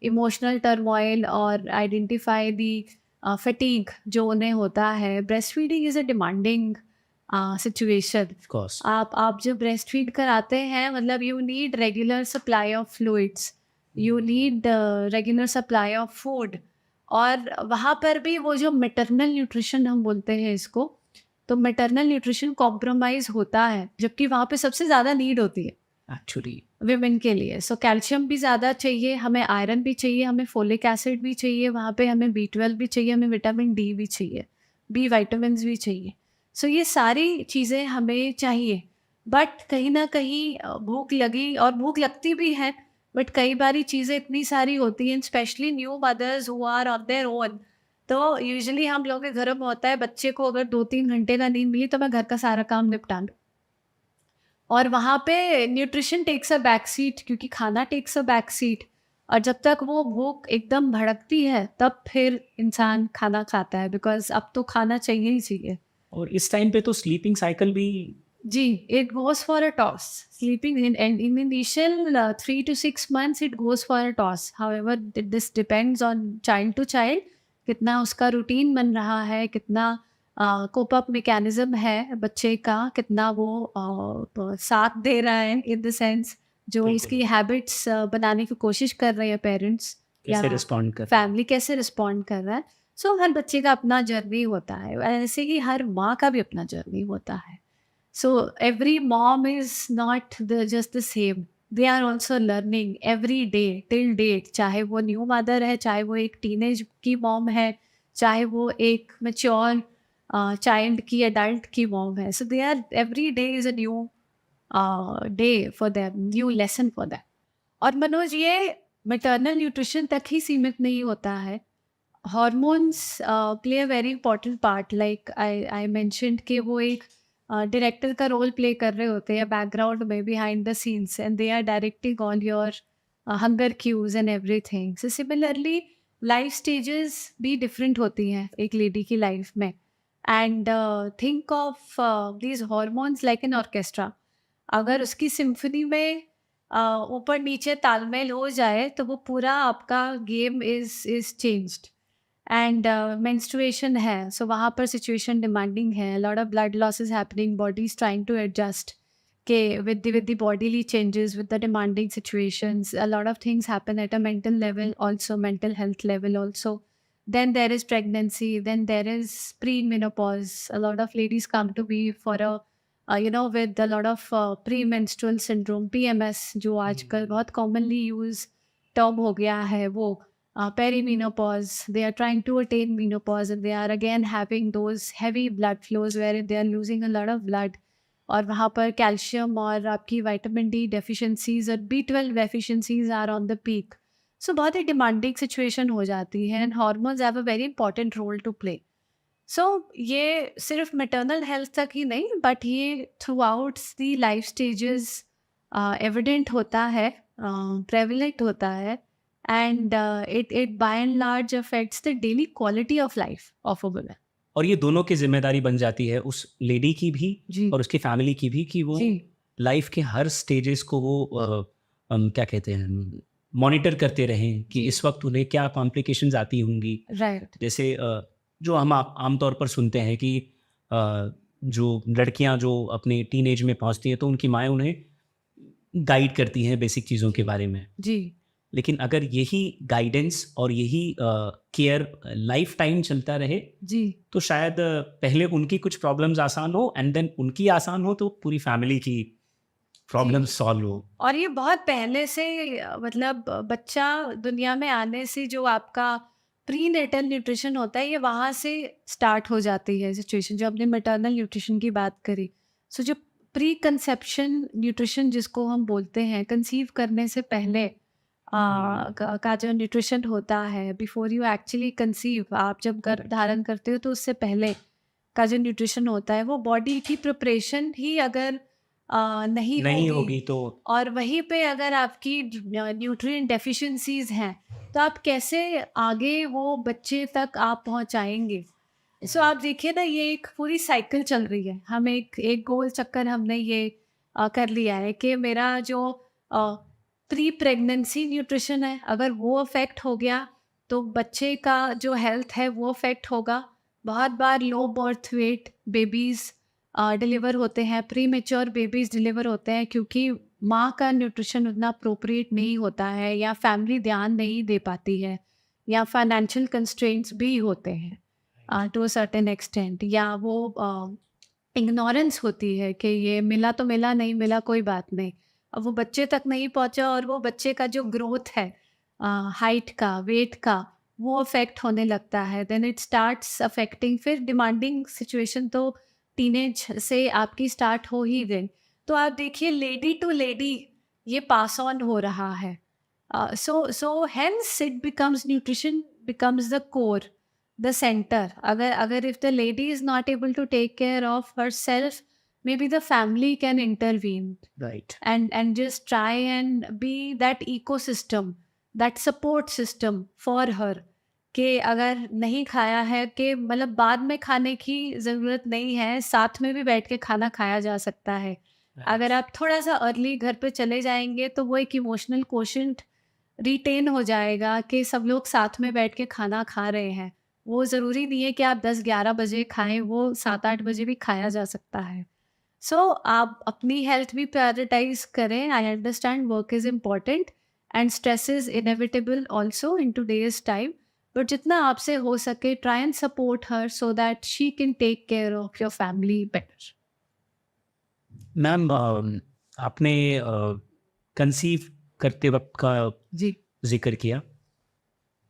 emotional turmoil और आइडेंटिफाई दी फटीग जो उन्हें होता है। Breast feeding is a demanding situation. Of course. आप जब ब्रेस्ट फीड कराते हैं मतलब you need regular supply of fluids, you need regular supply of food, और वहाँ पर भी वो जो मैटरनल न्यूट्रिशन हम बोलते हैं इसको, तो मैटरनल न्यूट्रिशन कॉम्प्रोमाइज़ होता है जबकि वहाँ पे सबसे ज़्यादा नीड होती है एक्चुअली विमेन के लिए। सो कैल्शियम भी ज़्यादा चाहिए, हमें आयरन भी चाहिए, हमें फोलिक एसिड भी चाहिए, वहाँ पे हमें B12 भी चाहिए, हमें विटामिन डी भी चाहिए, बी विटामिन्स भी चाहिए। सो ये सारी चीज़ें हमें चाहिए, बट कहीं ना कहीं भूख लगी और भूख लगती भी है, बट कई बारी चीज़ें इतनी सारी होती हैं, specially new mothers who are on their own. तो यूजुअली हम लोग के घरों में होता है बच्चे को अगर 2-3 घंटे का नींद मिली तो मैं घर का सारा काम निपटा लूँ, और वहाँ पे nutrition takes a back seat क्योंकि खाना टेक्स अ बैक सीट, और जब तक वो भूख एकदम भड़कती है तब फिर इंसान खाना खाता है, बिकॉज अब तो खाना चाहिए ही चाहिए। और इस टाइम पे तो स्लीपिंग साइकिल भी जी, it goes for a toss. Sleeping in initial 3 to 6 months, it goes for a toss. However, this depends on child to child. कितना उसका रूटीन बन रहा है, कितना कोप अप मैकेनिज्म है बच्चे का, कितना वो साथ दे रहा है इन द सेंस जो बिल्कुल। उसकी हैबिट्स बनाने की कोशिश कर रहे हैं पेरेंट्स या कैसे रिस्पॉन्ड कर फैमिली कैसे रिस्पॉन्ड कर रहा है। सो हर बच्चे का अपना जर्नी होता है, ऐसे ही हर माँ का भी अपना जर्नी होता है। So every mom is not just the same. They are also learning every day till date. चाहे वो न्यू मदर है, चाहे वो एक टीनेज की मॉम है, चाहे वो एक मैच्योर चाइल्ड की एडल्ट की मॉम है. So they are every day is a new day for them, new lesson for them. और मनोज ये मैटरनल न्यूट्रिशन तक ही सीमित नहीं होता है. Hormones play a very important part, like I mentioned कि वो एक डायरेक्टर का रोल प्ले कर रहे होते हैं बैकग्राउंड में behind the scenes and they are directing all your hunger cues and everything. So similarly life stages भी डिफरेंट होती हैं एक लेडी की लाइफ में, and think of these hormones like an orchestra. अगर उसकी सिम्फनी में ऊपर नीचे तालमेल हो जाए तो वो पूरा आपका game is changed. And menstruation है, सो वहाँ पर सिचुएशन डिमांडिंग है, lot of blood loss is happening, body is trying to adjust के with the bodily changes, with the demanding situations, a lot of things happen at a mental level also, mental health level also. Then there is pregnancy, then there is pre-menopause. A lot of ladies come to me for a with a lot of premenstrual syndrome, PMS, जो आजकल बहुत commonly यूज टर्म हो गया है, वो perimenopause, they are trying to attain menopause and they are again having those heavy blood flows where they are losing a lot of blood, और वहाँ पर कैल्शियम और आपकी विटामिन डी डेफिशिएंसीज और B12 deficiencies are on the peak. So बहुत ही डिमांडिंग सिचुएशन हो जाती है and hormones have a very important role to play. So ये सिर्फ मैटरनल हेल्थ तक ही नहीं, बट ये throughout the life stages evident होता है, प्रेवलेंट होता है, and it by and large affects the daily quality of life of a woman. और ये दोनों की जिम्मेदारी बन जाती है, उस लेडी की भी जी और उसकी फैमिली की भी, कि वो जी लाइफ के हर स्टेजेस को वो क्या कहते हैं, मॉनिटर करते रहें कि जी. इस वक्त उन्हें क्या कॉम्प्लिकेशंस आती होंगी. राइट. जैसे जो हम आमतौर पर सुनते हैं कि जो लड़कियां जो अपने टीनेज में पहुंचती हैं तो उनकी माएँ उन्हें गाइड करती हैं बेसिक चीज़ों के बारे में. जी लेकिन अगर यही गाइडेंस और यही केयर लाइफ टाइम चलता रहे जी तो शायद पहले उनकी कुछ प्रॉब्लम्स आसान हो एंड देन उनकी आसान हो तो पूरी फैमिली की प्रॉब्लम्स सॉल्व हो. और ये बहुत पहले से मतलब बच्चा दुनिया में आने से जो आपका प्री नेटल न्यूट्रिशन होता है, ये वहाँ से स्टार्ट हो जाती है सिचुएशन. जो आपने मैटरनल न्यूट्रिशन की बात करी, सो जो प्री कंसेप्शन न्यूट्रिशन जिसको हम बोलते हैं, कंसीव करने से पहले का जो न्यूट्रिशन होता है, बिफोर यू एक्चुअली कंसीव, आप जब गर्भ धारण करते हो तो उससे पहले का जो न्यूट्रिशन होता है, वो बॉडी की प्रिपरेशन ही अगर नहीं नहीं होगी होगी तो और वहीं पे अगर आपकी न्यूट्रिएंट डेफिशिएंसीज हैं, तो आप कैसे आगे वो बच्चे तक आप पहुंचाएंगे. सो आप देखिए ना, ये एक पूरी साइकिल चल रही है. हम एक गोल चक्कर हमने ये कर लिया है कि मेरा जो प्री प्रेगनेंसी न्यूट्रिशन है, अगर वो अफेक्ट हो गया तो बच्चे का जो हेल्थ है वो अफेक्ट होगा. बहुत बार low birth weight babies deliver होते हैं, प्री मेच्योर बेबीज़ डिलीवर होते हैं, क्योंकि माँ का न्यूट्रिशन उतना अप्रोप्रिएट नहीं होता है, या फैमिली ध्यान नहीं दे पाती है, या फाइनेंशियल कंस्ट्रेंट्स भी होते हैं टू अ सर्टेन एक्सटेंट, या वो इग्नोरेंस होती है कि ये मिला तो मिला, नहीं मिला कोई बात नहीं. अब वो बच्चे तक नहीं पहुंचा और वो बच्चे का जो ग्रोथ है, हाइट का, वेट का, वो अफेक्ट होने लगता है. देन इट स्टार्ट्स अफेक्टिंग, फिर डिमांडिंग सिचुएशन तो टीनेज से आपकी स्टार्ट हो ही गई. तो आप देखिए, लेडी टू लेडी ये पास ऑन हो रहा है. So hence it becomes, nutrition becomes the core, the center. अगर if the lady is not able to take care of herself, maybe the family can intervene right. and just try and be that ecosystem, that support system for her. कि अगर नहीं खाया है, कि मतलब बाद में खाने की ज़रूरत नहीं है, साथ में भी बैठ के खाना खाया जा सकता है. अगर आप थोड़ा सा अर्ली घर पे चले जाएंगे तो वो एक इमोशनल कोशेंट रिटेन हो जाएगा कि सब लोग साथ में बैठ के खाना खा रहे हैं. वो ज़रूरी नहीं है कि आप 10-11 बजे खाएं, वो 7-8 बजे भी खाया जा सकता है. सो आप अपनी हेल्थ भी प्रायोरिटाइज करें. I understand work is important and stress is inevitable also in today's time, but जितना आपसे हो सके try and support her so that she can take care of your family better. Ma'am आपने कंसीव करते वक्त का जी जिक्र किया.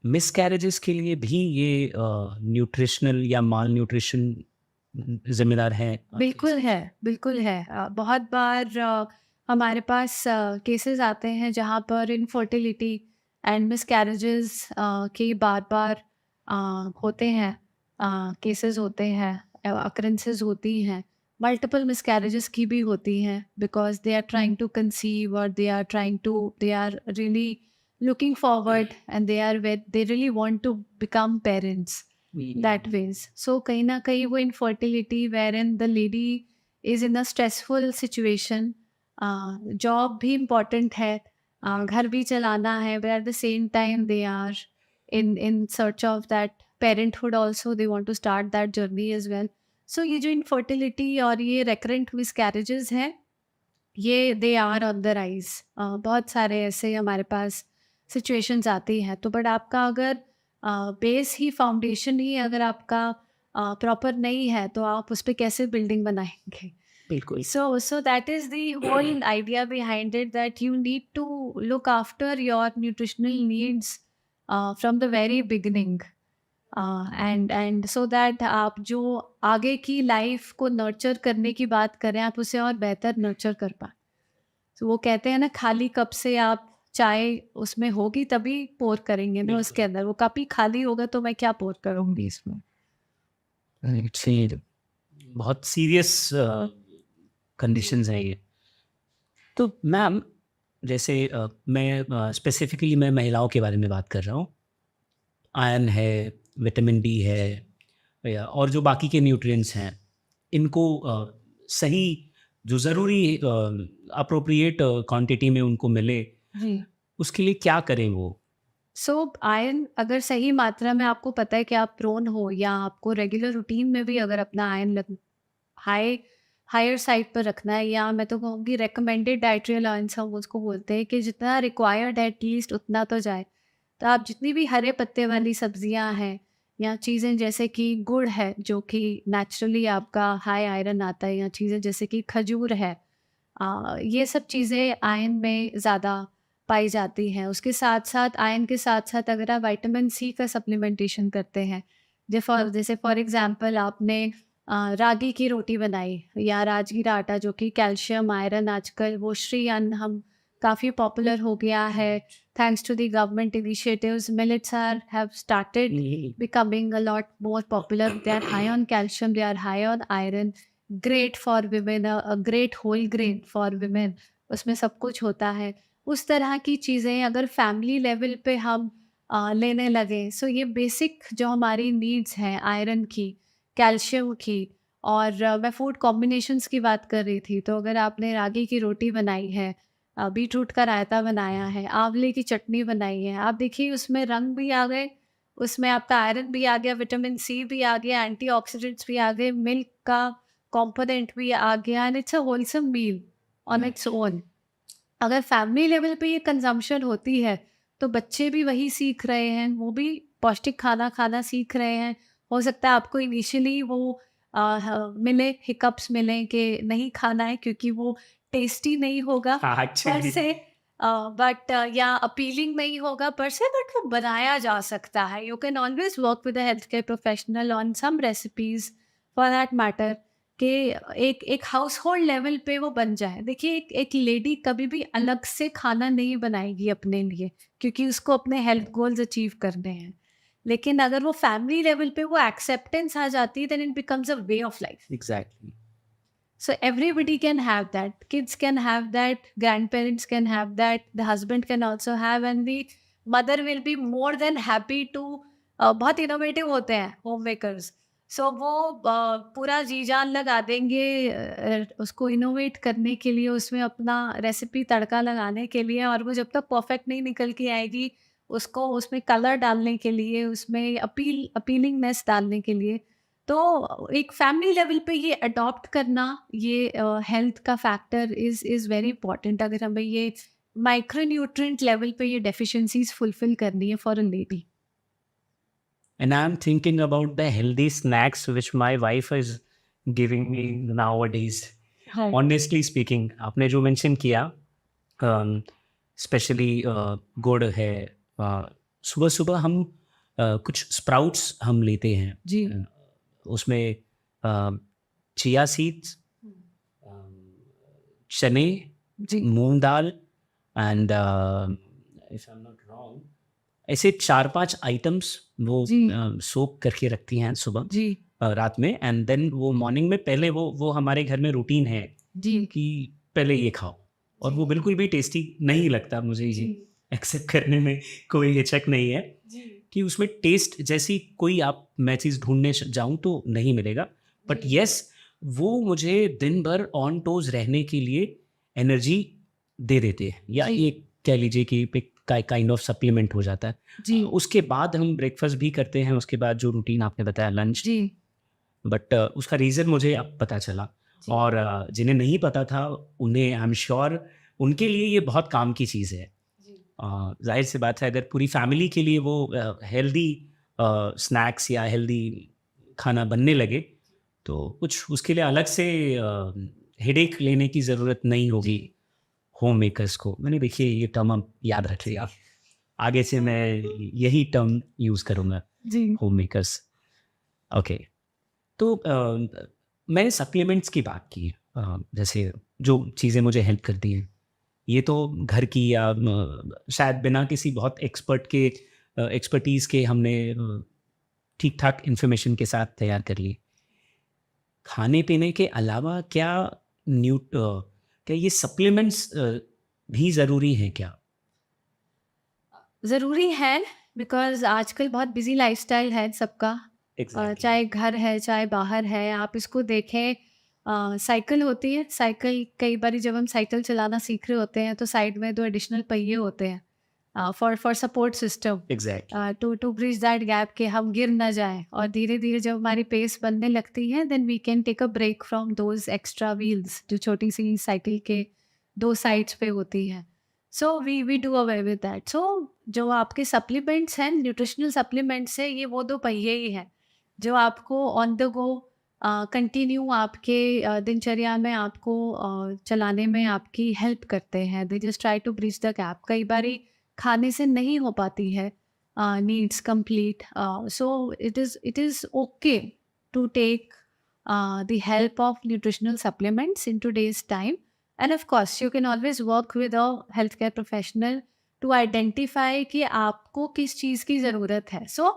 मिसकैरेजेस के लिए भी ये न्यूट्रिशनल या माल न्यूट्रिशन जिम्मेदार है? बिल्कुल है, बिल्कुल है. बहुत बार हमारे पास केसेस आते हैं जहाँ पर इनफर्टिलिटी एंड मिसकैरेजेस के बार-बार होते हैं, केसेस होते हैं, अकरेंसेस होती हैं. मल्टीपल मिसकैरेजेस की भी होती हैं because they are trying to conceive और they are really looking forward and they really want to become parents that ways. So कहीं ना कहीं वो infertility wherein the lady is in a stressful situation, job भी important है, घर भी चलाना है, but at the same time they are in search of that parenthood also, they want to start that journey as well. So ये जो infertility और ये recurrent miscarriages हैं, ये they are on the rise. बहुत सारे ऐसे हमारे पास सिचुएशंस आती हैं. तो बट आपका अगर बेस ही, फाउंडेशन ही अगर आपका प्रॉपर नहीं है, तो आप उस पर कैसे बिल्डिंग बनाएंगे. बिल्कुल। So that is the whole idea behind it, that you need to look after your nutritional needs from the very beginning, and so that आप जो आगे की लाइफ को नर्चर करने की बात करें, आप उसे और बेहतर नर्चर कर पाए। तो वो कहते हैं ना, खाली कप से आप चाय उसमें होगी तभी पोर करेंगे ना उसके अंदर, वो कप ही खाली होगा तो मैं क्या पोर करूँगी इसमें। इट्स बहुत सीरियस कंडीशंस हैं ये। तो मैम, जैसे मैं स्पेसिफिकली मैं महिलाओं के बारे में बात कर रहा हूँ। आयरन है, विटामिन डी है, या और जो बाकी के न्यूट्रिएंट्स हैं, इनको सही जो ज़रूरी अप्रोप्रिएट क्वांटिटी में उनको मिले, जी। उसके लिए क्या करें वो? सो आयरन अगर सही मात्रा में आपको पता है कि आप प्रोन हो, या आपको रेगुलर रूटीन में भी अगर अपना आयरन हायर साइड पर रखना है, या मैं तो कहूँगी रिकमेंडेड डाइटरी अलाउंस हम उसको बोलते हैं, कि जितना रिक्वायर्ड है एटलीस्ट उतना तो जाए। तो आप जितनी भी हरे पत्ते वाली सब्जियां हैं, या चीज़ें जैसे कि गुड़ है जो कि नेचुरली आपका हाई आयरन आता है, या चीज़ें जैसे कि खजूर है, ये सब चीज़ें आयरन में ज़्यादा पाई जाती हैं। उसके साथ साथ आयरन के साथ साथ अगर आप विटामिन सी का सप्लीमेंटेशन करते हैं, जैसे फॉर एग्जांपल आपने रागी की रोटी बनाई, या राजगीरा आटा जो कि कैल्शियम आयरन, आजकल वो श्री अन्न हम काफ़ी पॉपुलर हो गया है, thanks to the government initiatives. Millets are have started becoming a lot more popular. They are high on calcium, they are high on iron, great for women, a great whole grain for women, उसमें सब कुछ होता है। उस तरह की चीज़ें अगर फैमिली लेवल पे हम लेने लगे, सो ये बेसिक जो हमारी नीड्स हैं आयरन की, कैल्शियम की, और मैं फूड कॉम्बिनेशंस की बात कर रही थी, तो अगर आपने रागी की रोटी बनाई है, बीटरूट का रायता बनाया है, आंवले की चटनी बनाई है, आप देखिए उसमें रंग भी आ गए, उसमें आपका आयरन भी आ गया, विटामिन सी भी आ गया, एंटीऑक्सीडेंट्स भी आ गए, मिल्क का कंपोनेंट भी आ गया, and it's a wholesome meal on its own. अगर फैमिली लेवल पे ये कंजम्पशन होती है, तो बच्चे भी वही सीख रहे हैं, वो भी पौष्टिक खाना खाना सीख रहे हैं। हो सकता है आपको इनिशियली वो मिले, हिकअप्स मिलें कि नहीं खाना है क्योंकि वो टेस्टी नहीं होगा हाँ, पर एक्चुअली से, बट या अपीलिंग नहीं होगा पर से, बट वो बनाया जा सकता है। You can always work with a health care professional on some recipes for that matter, कि एक एक हाउस होल्ड लेवल पे वो बन जाए। देखिए, एक लेडी कभी भी अलग से खाना नहीं बनाएगी अपने लिए, क्योंकि उसको अपने हेल्थ गोल्स अचीव करने हैं। लेकिन अगर वो फैमिली लेवल पे वो एक्सेप्टेंस आ जाती है, then it becomes a way of life. Exactly. So everybody can have that. Kids can have that. Grandparents can have that. The husband can also have, and the mother will be more than happy to. बहुत इनोवेटिव होते हैं होम मेकर्स। सो वो पूरा जी जान लगा देंगे उसको इनोवेट करने के लिए, उसमें अपना रेसिपी तड़का लगाने के लिए, और वो जब तक परफेक्ट नहीं निकल के आएगी, उसको उसमें कलर डालने के लिए, उसमें अपीलिंगनेस डालने के लिए। तो एक फैमिली लेवल पे ये अडॉप्ट करना, ये हेल्थ का फैक्टर इज़ वेरी इंपॉर्टेंट, अगर हमें ये माइक्रोन्यूट्रिएंट लेवल पे ये डेफिशिएंसीज फुलफिल करनी है for a lady. And I'm thinking about the healthy snacks which my wife is giving me nowadays. हाँ। Honestly speaking, आपने जो मेंशन किया, स्पेशली गुड़ है, सुबह सुबह हम कुछ स्प्राउट्स हम लेते हैं। जी। उसमें चिया सीड्स, चने, जी। मूंग दाल, and if I am not wrong, ऐसे 4-5 आइटम्स वो जी। सोक करके रखती हैं सुबह, जी। रात में, एंड देन वो मॉर्निंग में पहले वो हमारे घर में रूटीन है जी। कि पहले ये खाओ। और वो बिल्कुल भी टेस्टी नहीं लगता मुझे, ये एक्सेप्ट करने में कोई हिचक नहीं है कि उसमें टेस्ट जैसी कोई आप मैं चीज़ ढूंढने जाऊं तो नहीं मिलेगा, बट यस, वो मुझे दिन भर ऑन टोज रहने के लिए एनर्जी दे देते हैं, या जी। ये कह लीजिए कि एक काइंड ऑफ सप्लीमेंट हो जाता है। जी। उसके बाद हम ब्रेकफास्ट भी करते हैं, उसके बाद जो रूटीन आपने बताया लंच, जी। बट उसका रीज़न मुझे अब पता चला, और जिन्हें नहीं पता था उन्हें आई एम श्योर उनके लिए ये बहुत काम की चीज़ है। जाहिर सी बात है, अगर पूरी फैमिली के लिए वो हेल्दी स्नैक्स या हेल्दी खाना बनने लगे, तो कुछ उसके लिए अलग से हेडेक लेने की ज़रूरत नहीं होगी होम मेकर्स को। मैंने देखिए ये टर्म आप याद रखिएगा, आगे से मैं यही टर्म यूज़ करूँगा, जी होम मेकर्स। ओके, तो मैंने सप्लीमेंट्स की बात की, जैसे जो चीज़ें मुझे हेल्प करती हैं, ये तो घर की या शायद बिना किसी बहुत एक्सपर्ट के एक्सपर्टीज़ के हमने ठीक ठाक इन्फॉर्मेशन के साथ तैयार कर ली। खाने पीने के अलावा क्या क्या ये सप्लीमेंट्स भी ज़रूरी हैं क्या? ज़रूरी है, बिकॉज़ आजकल बहुत बिज़ी लाइफ़स्टाइल है सबका। एग्जैक्टली। चाहे घर है, चाहे बाहर है, आप इसको देखें। साइकिल होती है, साइकिल कई बारी जब हम साइकिल चलाना सीख रहे होते हैं, तो साइड में 2 एडिशनल पहिए होते हैं for support system, exactly. To bridge that gap कि हम गिर ना जाएँ। और धीरे-धीरे जब हमारी पेस बनने लगती है, then we can take a break from those extra wheels जो छोटी-सी साइकिल के 2 साइड्स पे होती हैं। So we do away with that. So जो आपके सप्लीमेंट्स हैं, न्यूट्रिशनल सप्लीमेंट्स हैं, ये वो 2 पहिए ही हैं, जो आपको ऑन द गो कंटिन्यू आपके दिनचर्या में आपको चलाने में आपकी हेल्प करते हैं। They just try to bridge the gap. कई बारी खाने से नहीं हो पाती है needs complete, so it is okay to take the help of nutritional supplements in today's time. And of course you can always work with a healthcare professional to identify कि आपको किस चीज़ की ज़रूरत है. So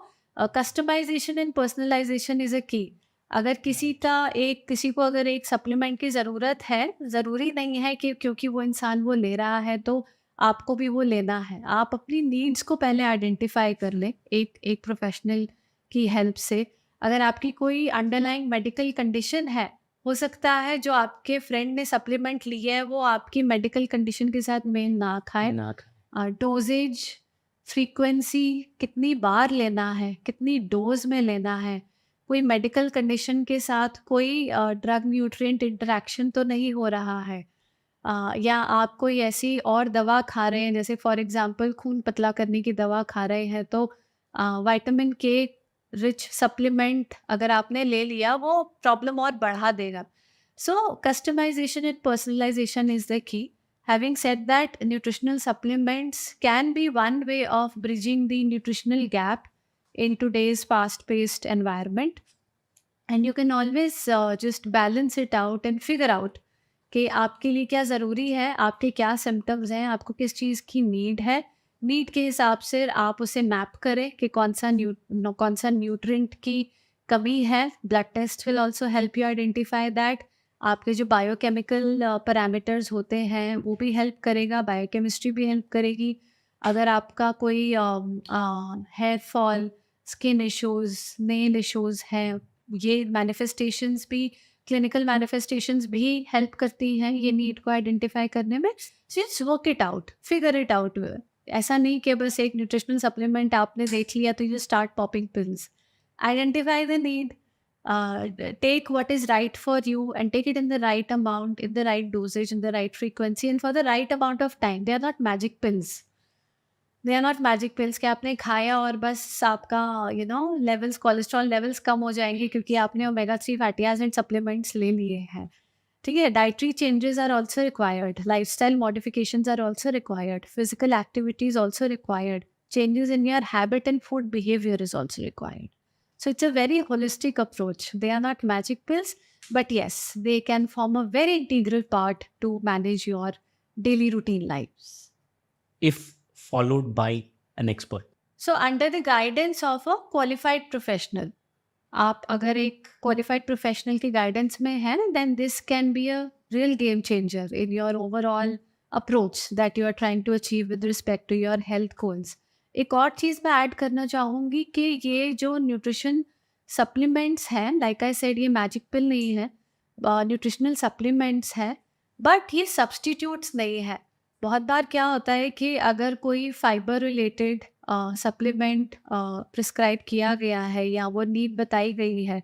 customization and personalization is a key. अगर किसी को अगर एक सप्लीमेंट की ज़रूरत है, ज़रूरी नहीं है कि क्योंकि वो इंसान वो ले रहा है तो आपको भी वो लेना है। आप अपनी नीड्स को पहले आइडेंटिफाई कर लें एक प्रोफेशनल की हेल्प से। अगर आपकी कोई अंडरलाइंग मेडिकल कंडीशन है, हो सकता है जो आपके फ्रेंड ने सप्लीमेंट ली है वो आपकी मेडिकल कंडीशन के साथ मेल ना खाए। ना डोजेज, फ्रीक्वेंसी, कितनी बार लेना है, कितनी डोज में लेना है, कोई मेडिकल कंडीशन के साथ कोई ड्रग न्यूट्रिएंट इंटरेक्शन तो नहीं हो रहा है। या आप कोई ऐसी और दवा खा रहे हैं, जैसे फॉर एग्जांपल खून पतला करने की दवा खा रहे हैं, तो विटामिन के रिच सप्लीमेंट अगर आपने ले लिया वो प्रॉब्लम और बढ़ा देगा। So customisation and personalisation is the key. Having said that, nutritional supplements can be one way of bridging the nutritional gap in today's fast-paced environment. And you can always just balance it out and figure out कि आपके लिए क्या ज़रूरी है, आपके क्या सिम्पटम्स हैं, आपको किस चीज़ की नीड है। नीड के हिसाब से आप उसे मैप करें कि कौन सा न्यूट्रिएंट की कमी है। Blood test will also help you identify that. आपके जो बायोकेमिकल पैरामीटर्स होते हैं वो भी हेल्प करेगा, बायोकेमिस्ट्री भी हेल्प करेगी। अगर आपका कोई hair fall, skin issues, nail issues हैं, ये मैनिफेस्टेशंस भी, क्लिनिकल मैनिफेस्टेशंस भी हेल्प करती हैं ये नीड को आइडेंटिफाई करने में। Just work it out, figure it out. ऐसा नहीं कि बस एक न्यूट्रिशनल सप्लीमेंट आपने देख लिया तो you start popping pills. Identify the need, take what is right for you and take it in the right amount, in the right dosage, in the right frequency, and for the right amount of time. They are not magic pills. They are not magic pills कि आपने खाया और बस आपका लेवल्स, कोलेस्ट्रॉल लेवल्स कम हो जाएंगे क्योंकि आपने ओमेगा 3 फैटी एसिड सप्लीमेंट्स ले लिए हैं। ठीक है, dietary changes are also required, lifestyle modifications are also required, physical activities also required, changes in your habit and food behavior is also required. So it's a very holistic approach. They are not magic pills, but yes, they can form a very integral part to manage your daily routine lives. if followed by an expert. So under the guidance of a qualified professional, आप अगर एक क्वालिफाइड प्रोफेशनल की गाइडेंस में हैं, then this can be a real game changer in your overall approach that you are trying to achieve with respect to your health goals. एक और चीज़ मैं ऐड करना चाहूँगी कि ये जो न्यूट्रिशन सप्लीमेंट्स हैं, लाइक आई सेड, ये मैजिक पिल नहीं है, न्यूट्रिशनल सप्लीमेंट्स हैं, बट ये सब्सटीट्यूट्स नहीं है। बहुत बार क्या होता है कि अगर कोई फाइबर रिलेटेड सप्लीमेंट प्रिस्क्राइब किया गया है या वो नीड बताई गई है,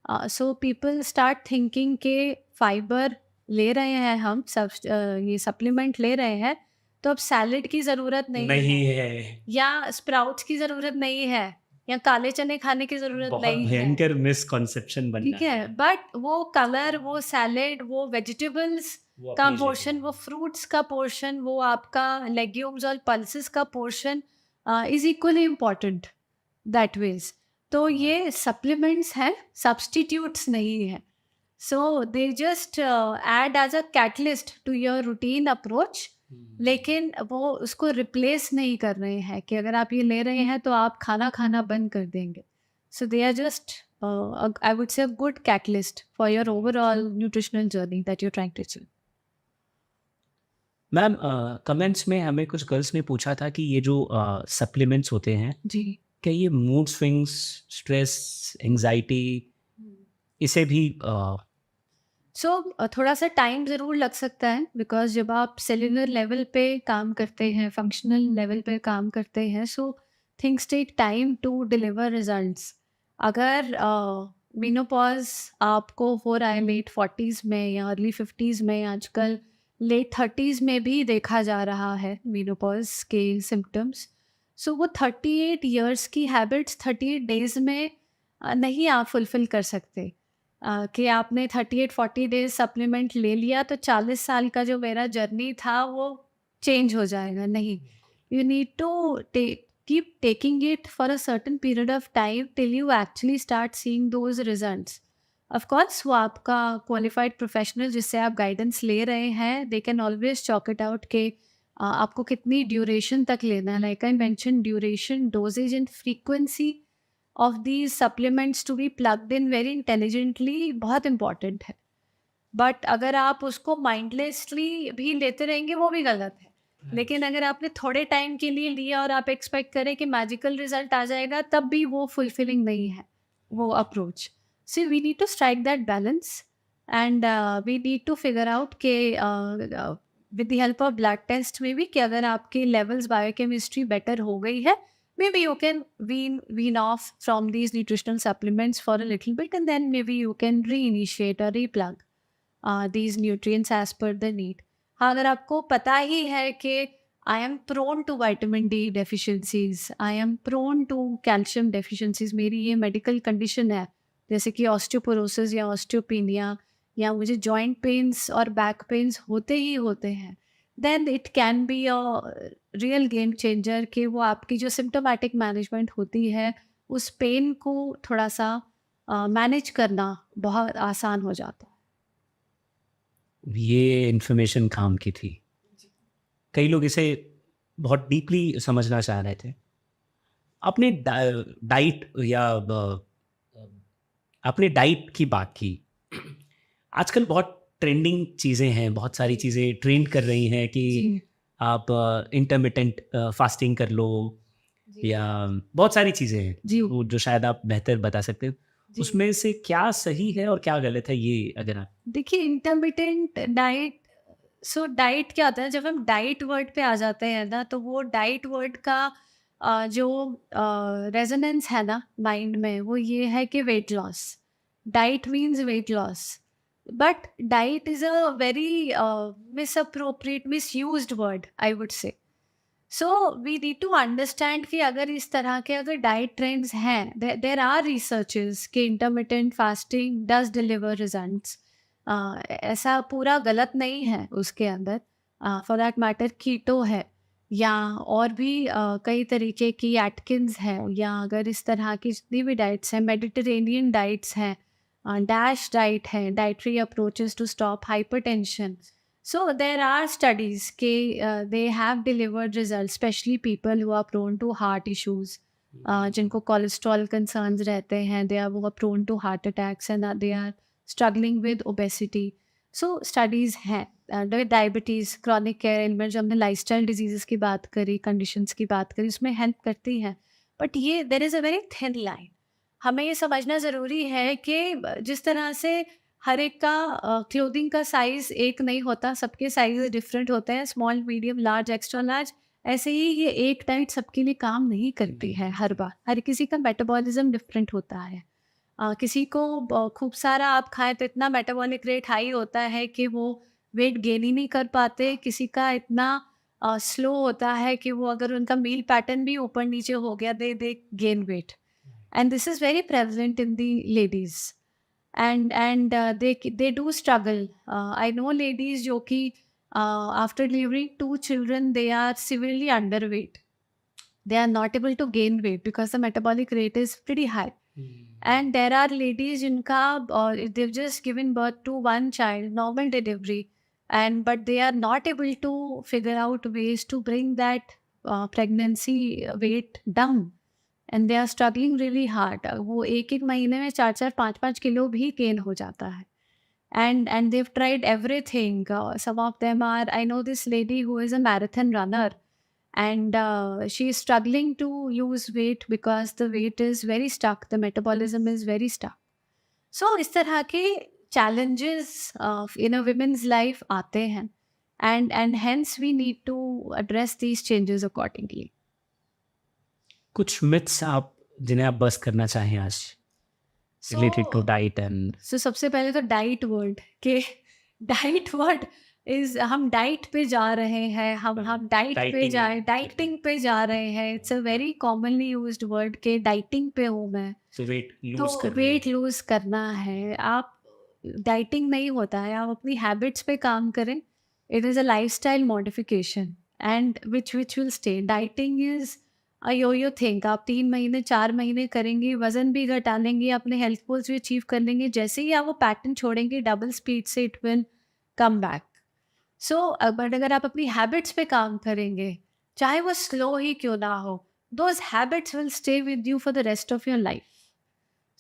सो पीपल स्टार्ट थिंकिंग के फाइबर ले रहे हैं हम ये सप्लीमेंट ले रहे हैं तो अब सैलेड की ज़रूरत नहीं है नहीं है। या स्प्राउट्स की ज़रूरत नहीं है। या काले चने खाने की ज़रूरत बहुत नहीं है। भयंकर मिसकॉन्सेप्शन बन ठीक जाता है, बट वो कलर, वो सैलेड, वो वेजिटेबल्स वो का अपनी पोर्शन, जगह वो फ्रूट्स का पोर्शन, वो आपका लेग्यूम्स और पल्सेस का portion is equally important that ways. तो ये सप्लीमेंट्स हैं, सब्स्टिट्यूट्स नहीं हैं। So they just add as a catalyst to your routine approach, लेकिन वो उसको रिप्लेस नहीं कर रहे हैं कि अगर आप ये ले रहे हैं तो आप खाना खाना बंद कर देंगे। So they are just, I would say, a good catalyst for your overall nutritional journey that you're trying to achieve. Ma'am comments में हमें कुछ गर्ल्स ने पूछा था कि ये जो सप्लीमेंट्स होते हैं जी। क्या ये मूड स्विंग्स स्ट्रेस एंजाइटी इसे भी सो थोड़ा सा टाइम ज़रूर लग सकता है, बिकॉज जब आप सेलुलर लेवल पे काम करते हैं, फंक्शनल लेवल पे काम करते हैं, so things take time to deliver results. अगर मीनोपॉज आपको हो रहा है लेट 40s में या अर्ली 50s में, आजकल लेट 30s में भी देखा जा रहा है मीनोपॉज के सिम्टम्स। सो वो 38 ईयर्स की हैबिट्स 38 डेज में नहीं आप फुलफिल कर सकते। कि आपने 38-40 डेज सप्लीमेंट ले लिया तो 40 साल का जो मेरा जर्नी था वो चेंज हो जाएगा, नहीं। You need to keep taking it for a certain period of time till you actually start seeing those results. Of course वो आपका क्वालिफाइड प्रोफेशनल जिससे आप गाइडेंस ले रहे हैं, they can always chalk it out के आपको कितनी ड्यूरेशन तक लेना है। Like I mention, duration, doses and frequency of these supplements to be plugged in very intelligently बहुत important है। बट अगर आप उसको माइंडलेसली भी लेते रहेंगे वो भी गलत है। लेकिन अगर आपने थोड़े टाइम के लिए लिया और आप एक्सपेक्ट करें कि मैजिकल रिजल्ट आ जाएगा, तब भी वो फुलफिलिंग नहीं है वो approach. So we need to strike that balance and we need to figure out के with the help of blood test में भी कि अगर आपके लेवल्स बायोकेमिस्ट्री बेटर हो गई है, maybe you can wean off from these nutritional supplements for a little bit, and then maybe you can reinitiate or replug these nutrients as per the need. हाँ, अगर आपको पता ही है कि I am prone to vitamin D deficiencies, I am prone to calcium deficiencies, मेरी ये medical condition है, जैसे कि osteoporosis या osteopenia, या मुझे joint pains और back pains होते ही होते हैं, then it can be a real game changer कि वो आपकी जो सिम्टोमेटिक मैनेजमेंट होती है उस पेन को थोड़ा सा मैनेज करना बहुत आसान हो जाता है। ये इन्फॉर्मेशन काम की थी। कई लोग इसे बहुत डीपली समझना चाह रहे थे। आपने डाइट या आपने डाइट की बात की। आजकल बहुत ट्रेंडिंग चीज़ें हैं, बहुत सारी चीज़ें ट्रेंड कर रही हैं कि जी। आप इंटरमिटेंट फास्टिंग कर लो जी। या बहुत सारी चीज़ें हैं जी। वो जो शायद आप बेहतर बता सकते हो। जी। उसमें से क्या सही है और क्या गलत है, ये अगर आप देखिए, इंटरमिटेंट डाइट, सो डाइट क्या होता है, जब हम डाइट वर्ड पे आ जाते हैं ना, तो वो डाइट वर्ड का जो रेजोनेंस है ना माइंड में, वो ये है कि weight loss. Diet means weight loss, but diet is a very misappropriate, misused word, I would say. So we need to understand कि अगर इस तरह के अगर डाइट ट्रेंड्स हैं, देर आर रिसर्चेस कि intermittent fasting does deliver results. ऐसा पूरा गलत नहीं है उसके अंदर। फॉर दैट मैटर कीटो है, या और भी कई तरीके की एटकिंस है, या अगर इस तरह की जितनी भी डाइट्स हैं, मेडिटेरेनियन डाइट्स हैं, डैश डाइट है, dietary approaches to stop hypertension. So there are studies के they have delivered results, especially people who are prone to heart issues, जिनको cholesterol concerns रहते हैं, they are more prone to heart attacks and they are struggling with obesity. So studies हैं, diabetes, chronic care ailments, जो हमने lifestyle diseases की बात करी, conditions की बात करी, उसमें help करती हैं। But ये there is a very thin line. हमें ये समझना ज़रूरी है कि जिस तरह से हर एक का क्लोथिंग का साइज़ एक नहीं होता, सबके साइज़ डिफरेंट होते हैं, small, medium, large, extra large. ऐसे ही ये एक डाइट सबके लिए काम नहीं करती है हर बार। हर किसी का मेटाबॉलिज्म डिफरेंट होता है। किसी को खूब सारा आप खाएँ तो इतना मेटाबॉलिक रेट हाई होता है कि वो वेट गेन ही नहीं कर पाते। किसी का इतना स्लो होता है कि वो अगर उनका मील पैटर्न भी ऊपर नीचे हो गया, दे gain weight. and this is very prevalent in the ladies. And they do struggle. I know ladies जो कि after delivering 2 children they are severely underweight. They are not able to gain weight because the metabolic rate is pretty high. And there are ladies जिनका they've just given birth to one child, normal delivery, and but they are not able to figure out ways to bring that pregnancy weight down. And they are struggling really hard. वो एक महीने में 4-4, 5-5 किलो भी gain हो जाता है. And they've tried everything. Some of them are, I know this lady who is a marathon runner, and she is struggling to lose weight because the weight is very stuck, the metabolism is very stuck. So इस तरह के challenges in a women's life आते हैं, and hence we need to address these changes accordingly. कुछ मिथ्स आप जिन्हें आप बस करना चाहें आज related to diet and So सबसे पहले तो डाइट वर्ड के डाइट वर्ड इज हम डाइट पे जा रहे हैं, हम डाइट पे Dieting. जाए डाइटिंग पे जा रहे हैं. It's a very commonly used word के डाइटिंग पे हूँ मैं, सो वेट लूज तो कर वेट लूज करना है. आप डाइटिंग नहीं होता है, आप अपनी हैबिट्स पे काम करें. It is a lifestyle modification and which will stay. Dieting is a yo think. आप 3 महीने 4 महीने करेंगे, वजन भी घटा लेंगे, अपने हेल्थ गोल्स भी अचीव कर लेंगे. जैसे ही आप वो पैटर्न छोड़ेंगे डबल स्पीड से it will come back. So but अगर आप अपनी हैबिट्स पे काम करेंगे, चाहे वो स्लो ही क्यों ना हो, those habits will stay with you for the rest of your life.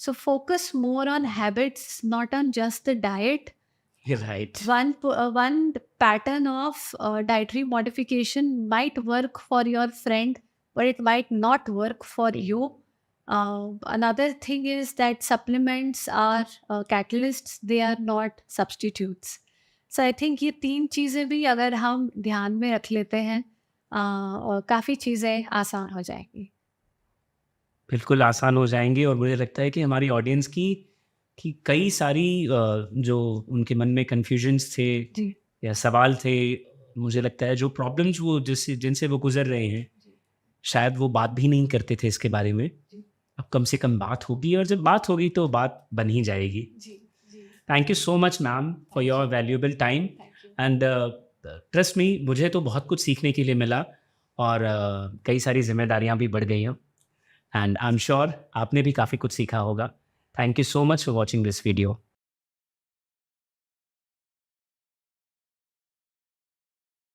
So focus more on habits, not on just the diet. Right One pattern of dietary modification might work for your friend, but it might not work for you. Another thing is that supplements are catalysts, they are not substitutes. So I think ये 3 चीज़ें भी अगर हम ध्यान में रख लेते हैं, और काफ़ी चीज़ें आसान हो जाएंगी. बिल्कुल आसान हो जाएंगे और मुझे लगता है कि हमारी ऑडियंस की कई सारी जो उनके मन में कन्फ्यूजन्स थे जी. या सवाल थे, मुझे लगता है जो प्रॉब्लम्स वो जिनसे वो गुजर रहे हैं, शायद वो बात भी नहीं करते थे इसके बारे में. अब कम से कम बात होगी, और जब बात होगी तो बात बन ही जाएगी. Thank you so much ma'am for your valuable time and trust me, मुझे तो बहुत कुछ सीखने के लिए मिला और कई सारी जिम्मेदारियां भी बढ़ गई हैं. एंड आई एम श्योर आपने भी काफ़ी कुछ सीखा होगा. Thank you so much for watching this video.